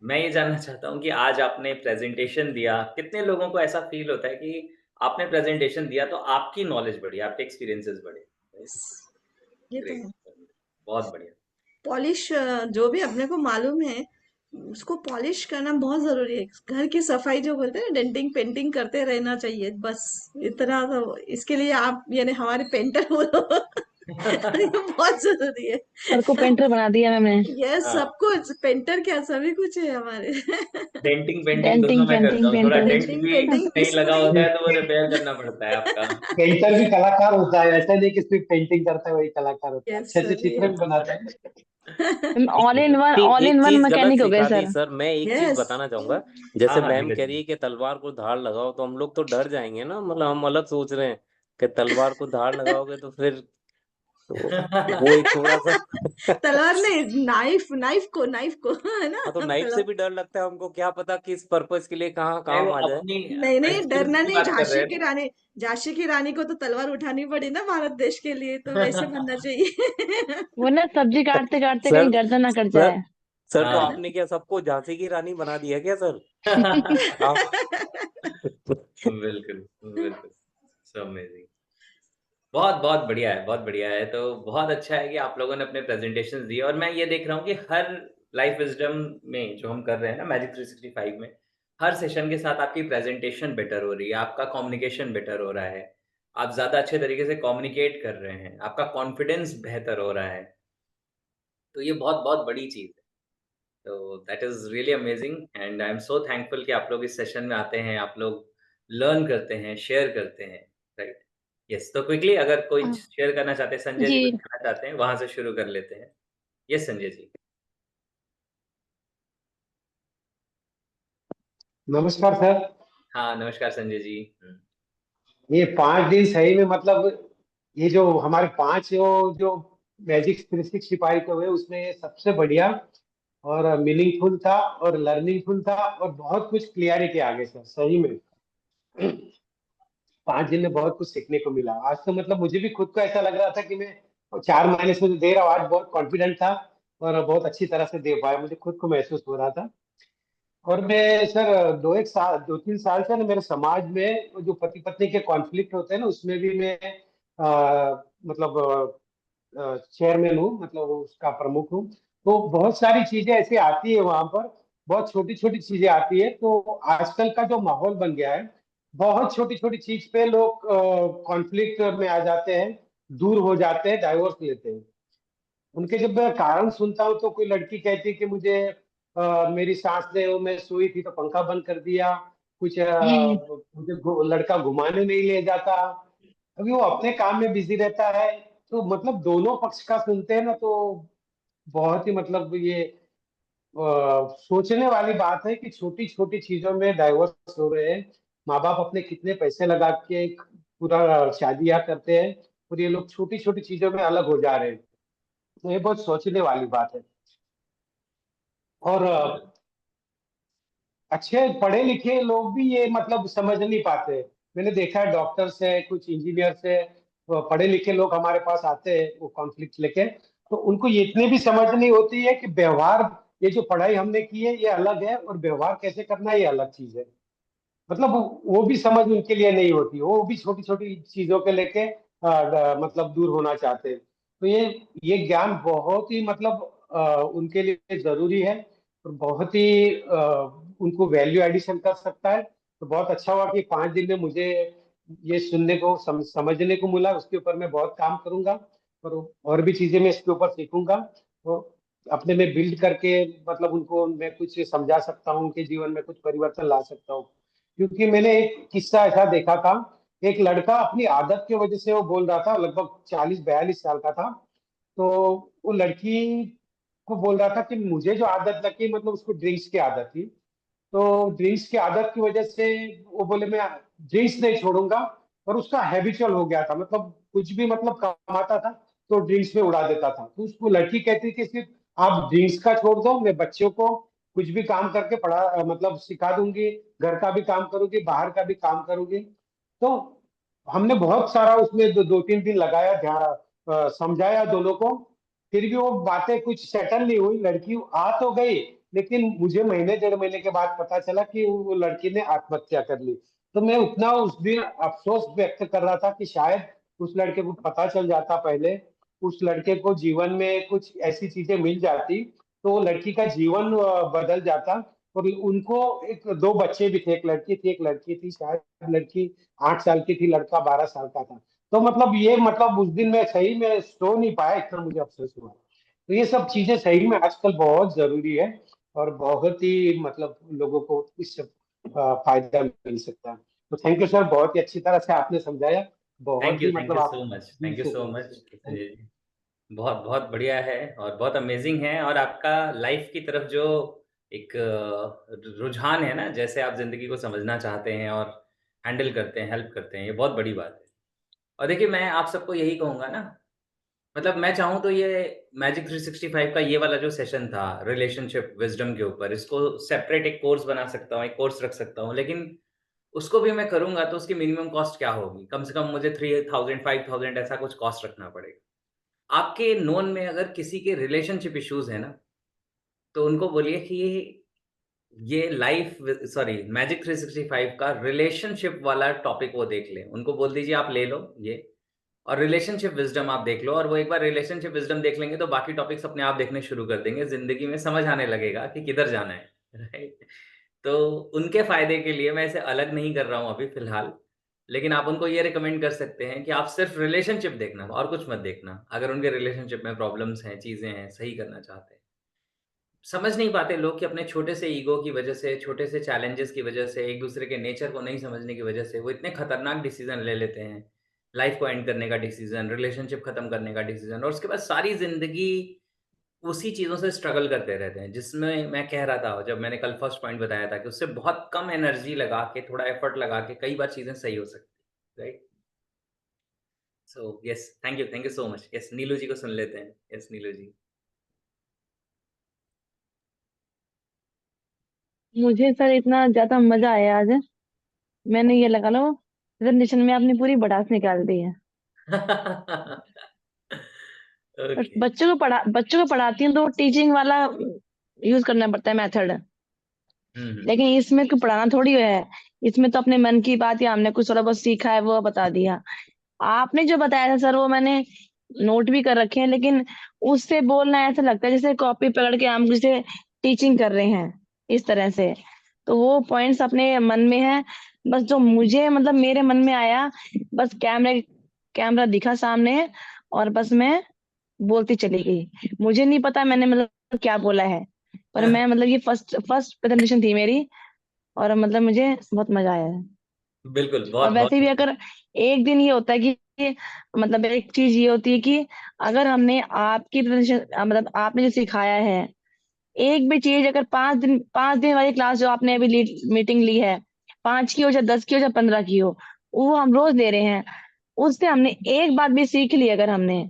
मैं ये जानना चाहता हूँ कि आज आपने प्रेजेंटेशन दिया, कितने लोगों को ऐसा फील होता है कि आपने प्रेजेंटेशन दिया तो आपकी नॉलेज बढ़ी, आपके एक्सपीरियंसेस बढ़े। ये तो ग्रेट, है। बहुत बढ़िया। पॉलिश जो भी अपने को मालूम है, उसको पॉलिश करना बहुत जरूरी है। घर की सफाई जो बोलते हैं, डेंटिंग पेंटिंग करते रहना चाहिए, बस इतना तो। इसके लिए आप यानी हमारे पेंटर बोलो। ये बहुत जरूरी है। सर को पेंटर बना दिया मैंने। ये हाँ, सब कुछ पेंटर क्या, सभी कुछ है हमारे। डेंटिंग पेंटिंग दोनों डेंटिंग मैं करता पेंटिंग हूँ, थोड़ा पेंटर। डेंट डेंटिंग भी पेंटिंग नहीं लगा इसमें। होता है तो वो रिपेयर करना पड़ता है आपका। पेंटर भी कलाकार होता है, ऐसा नहीं कि सिर्फ पेंटिंग करता है वही कलाकार होता है, यस अच्छे अच्छे सर, चित्र भी बनाता है। ऑल इन वन, एक ऑल इन एक वन चीज गलत मैकेनिक हो गए सिखा दी सर। सर, मैं एक चीज यस। बताना चाहूंगा। हाँ जैसे हाँ, मैम धीरज कह जी। रही है कि तलवार को धार लगाओ, तो हम लोग तो डर जाएंगे ना, मतलब हम अलग सोच रहे हैं कि तलवार को धार लगाओगे तो फिर तो वो एक थोड़ा सा तलवार नहीं, नाइफ को है ना, हाँ, तो नाइफ से तलवार। भी डर लगता है हमको, क्या पता किस पर्पस के लिए कहाँ नहीं, वो काम आ जाए। अपनी नहीं नहीं, स्किल्स डरना की नहीं। बात कर रहे हैं ना। झांसी की रानी को तो तलवार उठानी पड़ी ना भारत देश के लिए, तो वैसे बनना चाहिए। वो ना सब्जी काटते काटते कहीं सर गर्दन ना कट सर जाए। सर, तो हाँ। आपने क्या सबको झांसी की रानी बना दिया क्या सर? आप बिल्कुल बिल्कुल, सो अमेजिंग। बहुत बहुत बढ़िया है, बहुत बढ़िया है। तो बहुत अच्छा है कि आप लोगों ने अपने प्रेजेंटेशंस दिए, और मैं ये देख रहा हूँ कि हर लाइफ विजडम में जो हम कर रहे हैं ना मैजिक 365 में, हर सेशन के साथ आपकी प्रेजेंटेशन बेटर हो रही है, आपका कम्युनिकेशन बेटर हो रहा है, आप ज़्यादा अच्छे तरीके से कम्युनिकेट कर रहे हैं, आपका कॉन्फिडेंस बेहतर हो रहा है। तो ये बहुत-बहुत बड़ी चीज़ है। तो that is really amazing and I am so thankful कि आप लोग इस सेशन में आते हैं, आप लोग लर्न करते हैं, शेयर करते हैं, राइट? यस, तो क्विकली अगर कोई शेयर करना चाहते हैं, संजय जी जी कुछ कहना चाहते हैं, वहाँ से शुरू कर लेते हैं। यस संजय जी। नमस्कार सर। हाँ, नमस्कार संजय जी। ये 5 दिन सही में मतलब ये जो हमारे 5 जो मैजिक 365 के हुए उसमें ये सबसे बढ़िया और मीनिंगफुल था और लर्निंगफुल था और बहुत कुछ क्लियरिटी आ गई सर सही में। 5 दिन में बहुत कुछ सीखने को मिला। आज तो मतलब मुझे भी खुद को ऐसा लग रहा था कि मैं 4 महीने से जो दे रहा हूँ आज बहुत कॉन्फिडेंट था और बहुत अच्छी तरह से दे पाया, मुझे खुद को महसूस हो रहा था। और मैं सर 2-3 साल से ना मेरे समाज में जो पति पत्नी के कॉन्फ्लिक्ट होते हैं ना उसमें भी मैं मतलब चेयरमैन हूँ, मतलब उसका प्रमुख हूँ। तो बहुत सारी चीजें ऐसी आती है वहां पर, बहुत छोटी छोटी चीजें आती है। तो आजकल का जो माहौल बन गया है, बहुत छोटी छोटी चीज पे लोग कॉन्फ्लिक्ट में आ जाते हैं, दूर हो जाते हैं, डाइवोर्स लेते हैं। उनके जब मैं कारण सुनता हूँ तो कोई लड़की कहती है कि मुझे मेरी सास ने, वो मैं सोई थी तो पंखा बंद कर दिया, कुछ हम्म मुझे लड़का घुमाने नहीं ले जाता, अभी वो अपने काम में बिजी रहता है। तो मतलब दोनों पक्ष का सुनते हैं ना तो बहुत ही मतलब ये सोचने वाली बात है कि छोटी छोटी चीजों में डाइवोर्स हो रहे हैं। माँ बाप अपने कितने पैसे लगा के एक पूरा शादियां करते हैं और ये लोग छोटी छोटी चीजों में अलग हो जा रहे हैं। तो ये बहुत सोचने वाली बात है। और अच्छे पढ़े लिखे लोग भी ये मतलब समझ नहीं पाते। मैंने देखा है डॉक्टर से, कुछ इंजीनियर से, पढ़े लिखे लोग हमारे पास आते हैं वो कॉन्फ्लिक्ट लेके, तो उनको ये इतनी भी समझ नहीं होती है कि व्यवहार, ये जो पढ़ाई हमने की है ये अलग है और व्यवहार कैसे करना है ये अलग चीज है। मतलब वो भी समझ उनके लिए नहीं होती, वो भी छोटी छोटी चीजों के लेके मतलब दूर होना चाहते हैं। तो ये ज्ञान बहुत ही मतलब उनके लिए जरूरी है और बहुत ही उनको वैल्यू एडिशन कर सकता है। तो बहुत अच्छा हुआ कि 5 दिन में मुझे ये सुनने को समझने को मिला, उसके ऊपर मैं बहुत काम करूंगा और भी चीजें मैं इसके ऊपर सीखूंगा। तो अपने में बिल्ड करके मतलब उनको मैं कुछ समझा सकता हूँ, उनके जीवन में कुछ परिवर्तन ला सकता हूँ। क्योंकि मैंने एक किस्सा ऐसा देखा था, एक लड़का अपनी आदत की वजह से वो बोल रहा था, लगभग 40-42 साल का था। तो वो लड़की को बोल रहा था कि मुझे जो आदत लगी, मतलब उसको ड्रिंक्स की आदत थी, तो ड्रिंक्स की आदत की वजह से वो बोले मैं ड्रिंक्स नहीं छोड़ूंगा। और उसका हैबिचुअल हो गया था, मतलब कुछ भी मतलब कमाता था तो ड्रिंक्स में उड़ा देता था। तो उसको लड़की कहती कि सिर्फ आप ड्रिंक्स का छोड़ दो, मैं बच्चों को कुछ भी काम करके पढ़ा मतलब सिखा दूंगी, घर का भी काम करूंगी, बाहर का भी काम करूंगी। तो हमने बहुत सारा उसमें 2-3 दिन लगाया, ध्यान समझाया दोनों को। फिर भी वो बातें कुछ सेटल नहीं हुई, लड़की आ तो गई, लेकिन मुझे महीने 1.5 महीने के बाद पता चला कि वो लड़की ने आत्महत्या कर ली। तो मैं उतना उस दिन अफसोस व्यक्त कर रहा था कि शायद उस लड़के को पता चल जाता पहले, उस लड़के को जीवन में कुछ ऐसी चीजें मिल जाती तो वो लड़की का जीवन बदल जाता। और उनको 2 बच्चे भी थे, एक लड़की थी एक लड़की थी, शायद लड़की 8 साल की थी, लड़का 12 साल का था। तो मतलब ये मतलब उस दिन मैं सही में सो नहीं पाया, इतना मुझे अफसोस हुआ। तो ये सब चीजें सही में आजकल बहुत जरूरी है और बहुत ही मतलब लोगों को इससे फायदा मिल सकता है। तो थैंक यू सर, बहुत ही अच्छी तरह से आपने समझाया, बहुत ही थैंक मतलब यू आप सो मच, दिल थैंक यू से so thank much you thank Sanjay ji. बहुत बहुत बढ़िया है और बहुत अमेजिंग है, और आपका लाइफ की तरफ जो एक रुझान है ना, जैसे आप जिंदगी को समझना चाहते हैं और हैंडल करते हैं, हेल्प करते हैं, ये बहुत बड़ी बात है। और देखिए मैं आप सबको यही कहूंगा ना, मतलब मैं चाहूँ तो ये मैजिक 365 का ये वाला जो सेशन था रिलेशनशिप विजडम के ऊपर, इसको सेपरेट एक कोर्स बना सकता हूँ, एक कोर्स रख सकता हूँ, लेकिन उसको भी मैं करूंगा तो उसकी मिनिमम कॉस्ट क्या होगी? कम से कम मुझे 3000 5000 ऐसा कुछ कॉस्ट रखना पड़ेगा। आपके नोन में अगर किसी के रिलेशनशिप इश्यूज है ना, तो उनको बोलिए कि ये लाइफ सॉरी मैजिक 365 का रिलेशनशिप वाला टॉपिक वो देख लें। उनको बोल दीजिए आप ले लो ये, और रिलेशनशिप विजडम आप देख लो, और वो एक बार रिलेशनशिप विजडम देख लेंगे तो बाकी टॉपिक्स अपने आप देखने शुरू कर देंगे, जिंदगी में समझ आने लगेगा कि किधर जाना है, राइट? तो उनके फायदे के लिए मैं इसे अलग नहीं कर रहा हूँ अभी फिलहाल, लेकिन आप उनको ये रिकमेंड कर सकते हैं कि आप सिर्फ रिलेशनशिप देखना और कुछ मत देखना, अगर उनके रिलेशनशिप में प्रॉब्लम्स हैं, चीजें हैं, सही करना चाहते हैं। समझ नहीं पाते लोग कि अपने छोटे से ईगो की वजह से, छोटे से चैलेंजेस की वजह से, एक दूसरे के नेचर को नहीं समझने की वजह से वो इतने खतरनाक डिसीजन ले लेते हैं, लाइफ को एंड करने का डिसीजन, रिलेशनशिप खत्म करने का डिसीजन, और उसके बाद सारी जिंदगी उसी चीजों से स्ट्रगल करते रहते हैं, जिसमें मैं कह रहा था जब मैंने कल फर्स्ट पॉइंट बताया था कि उससे बहुत कम एनर्जी लगा के, थोड़ा एफर्ट लगा के कई बार चीजें सही हो सकती, right? So yes, thank you so much. Yes, Neelu ji को सुन लेते हैं। यस, नीलू जी। मुझे सर इतना ज्यादा मजा आया आज। मैंने ये लगा लो प्रेजेंटेशन में आपने पूरी भड़ास निकाल दी है। बस ओके। बच्चों को पढ़ाती हूँ तो टीचिंग वाला यूज करना पड़ता है मेथड, लेकिन इसमें को पढ़ाना थोड़ी है। इसमें तो अपने मन की बात या हमने कुछ थोड़ा बहुत सीखा है वो बता दिया। आपने जो बताया था सर वो मैंने नोट भी कर रखे हैं, लेकिन उससे बोलना ऐसा लगता है जैसे कॉपी पकड़ के हम जैसे टीचिंग कर रहे हैं इस तरह से। तो वो पॉइंट्स अपने मन में है, बस जो मुझे मतलब मेरे मन में आया, बस कैमरा दिखा सामने और बस मैं बोलती चली गई। मुझे नहीं पता मैंने मतलब क्या बोला है, पर मैं मतलब ये फर्स्ट फर्स्ट प्रेजेंटेशन थी मेरी, और मतलब मुझे बहुत मजा आया है। बिल्कुल, और बहुत वैसे भी बहुत अगर एक दिन ये होता है कि मतलब एक चीज ये होती है कि अगर हमने आपकी प्रेजेंटेशन मतलब आपने जो सिखाया है, एक भी चीज अगर 5 दिन वाली क्लास जो आपने अभी मीटिंग ली है, 5 की हो चाहे 10 की हो चाहे 15 की हो, वो हम रोज दे रहे हैं, उससे हमने एक बात भी सीख ली अगर हमने,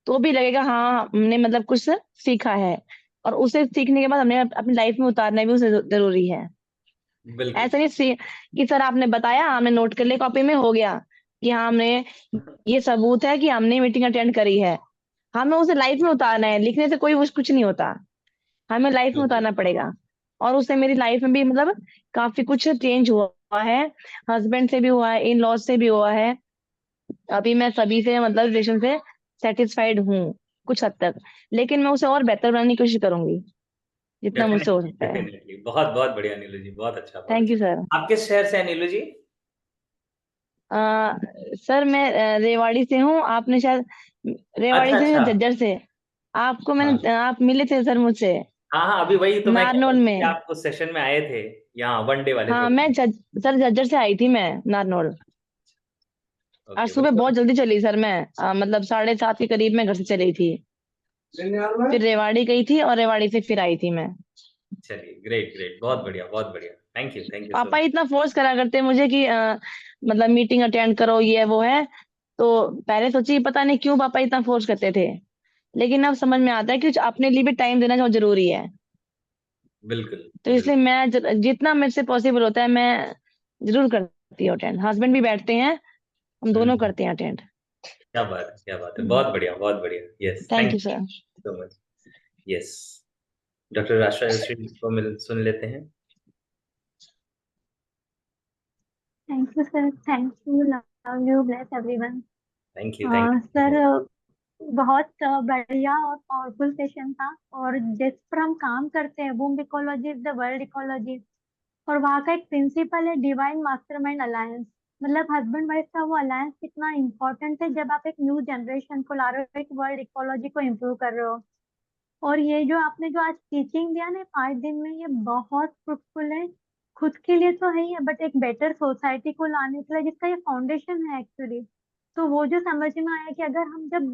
तो भी लगेगा हाँ हमने मतलब कुछ सीखा है। और उसे सीखने के बाद हमने अपनी लाइफ में उतारना भी उसे जरूरी है। बिल्कुल। ऐसा नहीं कि सर आपने बताया हमने नोट कर लिया कॉपी में हो गया, कि हाँ हमने ये सबूत है कि हमने मीटिंग अटेंड करी है। हमें उसे लाइफ में उतारना है, लिखने से कोई कुछ नहीं होता, हमें लाइफ में बिल्कुल। उतारना पड़ेगा। और उससे मेरी लाइफ में भी मतलब काफी कुछ चेंज हुआ है, हस्बैंड से भी हुआ है, इन लॉज से भी हुआ है। अभी मैं सभी से मतलब रिलेशन से सेटिस्फाइड हूँ कुछ हद तक, लेकिन मैं उसे और बेहतर बनाने की कोशिश करूंगी जितना मुझसे हो डेफिनेटली, सकता है। डेफिनेटली, बहुत बहुत बढ़िया नीलू जी, बहुत अच्छा, बहुत थैंक यू अच्छा। सर। आप किस शहर से हैं नीलू जी? सर मैं रेवाड़ी से हूँ, आपने शायद रेवाड़ी अच्छा, से या अच्छा। झज्जर से, आपको हाँ, मैंने आप मिले थे सर मुझसे हाँ, हाँ, अभी वही तो मैं कह रहा नारनौल हूँ कि में। आप उस सेशन में आए थे, यहाँ वन डे वाले हाँ प्रोग्राम। सर झज्जर से आई थी मैं नारनौल। आज ओके, सुबह बहुत जल्दी चली सर मैं, मतलब 7:30 के करीब मैं घर से चली थी, फिर रेवाड़ी गई थी और रेवाड़ी से फिर आई थी मैं। चलिए, ग्रेट, ग्रेट, बहुत बढ़िया, बहुत बढ़िया। थैंक यू सो पापा मच। इतना फोर्स करा करते मुझे कि मतलब मीटिंग अटेंड करो ये वो है, तो पहले सोची पता नहीं क्यों पापा इतना फोर्स करते थे, लेकिन अब समझ में आता है कि कुछ अपने लिए भी टाइम देना बहुत जरूरी है। बिल्कुल, तो बिल्कुल। इसलिए मैं जितना मेरे से पॉसिबल होता है मैं जरूर करती हूँ अटेंड, हस्बैंड भी बैठते हैं, हम दोनों हम्म, करते हैं अटेंड। क्या बात है, क्या बात है, बहुत बढ़िया, बहुत बढ़िया। Yes, thank thank you you sir. So much. Yes, doctor Asha Shri को मिल सुन लेते हैं। Thank you sir, thank you, love you, bless everyone. Thank sir you. बहुत बढ़िया और पावरफुल सेशन था, और जिस पर हम काम करते हैं womb ecology is the world ecology, और वहाँ का एक प्रिंसिपल है डिवाइन मास्टरमाइंड अलायंस। मतलब हस्बैंड वाइफ का वो अलायंस कितना इंपॉर्टेंट है जब आप एक न्यू जनरेशन को ला रहे हो, एक वर्ल्ड इकोलॉजी को इम्प्रूव कर रहे हो। और ये जो आपने जो आज टीचिंग दिया ना 5 दिन में, ये बहुत फ्रूटफुल है। खुद के लिए तो है ही है, बट एक बेटर सोसाइटी को लाने के लिए जिसका ये फाउंडेशन है एक्चुअली। तो वो जो समझ में आया कि अगर हम जब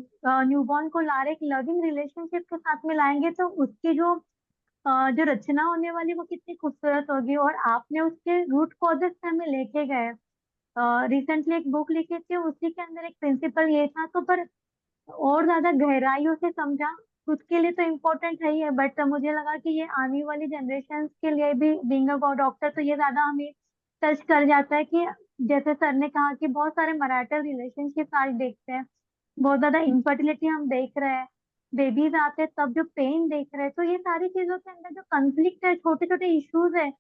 न्यूबॉर्न को ला रहे एक लविंग रिलेशनशिप के साथ में लाएंगे तो उसकी जो रचना होने वाली वो कितनी खूबसूरत होगी। और आपने उसके रूट कॉजेस से हमें लेके गए। रिसेंटली एक बुक लिखी थी, उसी के अंदर एक प्रिंसिपल ये था, तो पर और ज्यादा गहराइयों से समझा। खुद के लिए तो इम्पोर्टेंट है ही है, बट मुझे लगा कि ये आने वाली जनरेशन के लिए भी, बीइंग अ डॉक्टर, तो ये ज्यादा हमें टच कर जाता है कि जैसे सर ने कहा कि बहुत सारे मैरिटल रिलेशनशिप आज देखते हैं, बहुत ज्यादा इनफर्टिलिटी हम देख रहे हैं, बेबीज आते हैं तब जो पेन देख रहे हैं। तो ये सारी चीजों के अंदर जो कंफ्लिक्ट है, छोटे छोटे इश्यूज है,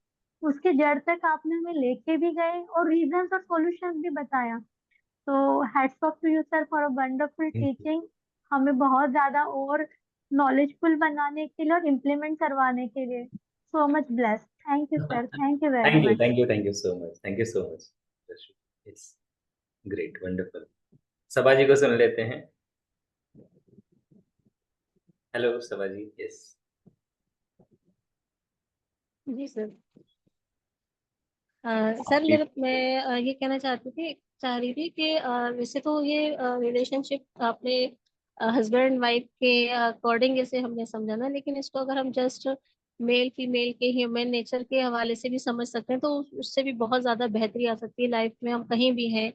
उसके जड़ तक आपने हमें लेके भी गए और रीजंस और सॉल्यूशंस भी बताया। तो hats off to you sir for a wonderful teaching, हमें बहुत ज्यादा और नॉलेजफुल बनाने के लिए और इम्प्लीमेंट करवाने के लिए। So much blessed. Thank you sir, thank you very much. Thank you so much, thank you so much. It's great, wonderful. Saba ji को सुन लेते हैं। Hello Saba ji. Yes ji sir. Sir मैं ये कहना चाह रही थी कि वैसे तो ये रिलेशनशिप आपने हस्बैंड एंड वाइफ के अकॉर्डिंग इसे हमने समझा ना, लेकिन इसको अगर हम जस्ट मेल फीमेल के ह्यूमन नेचर के हवाले से भी समझ सकते हैं तो उससे भी बहुत ज्यादा बेहतरी आ सकती है लाइफ में। हम कहीं भी हैं,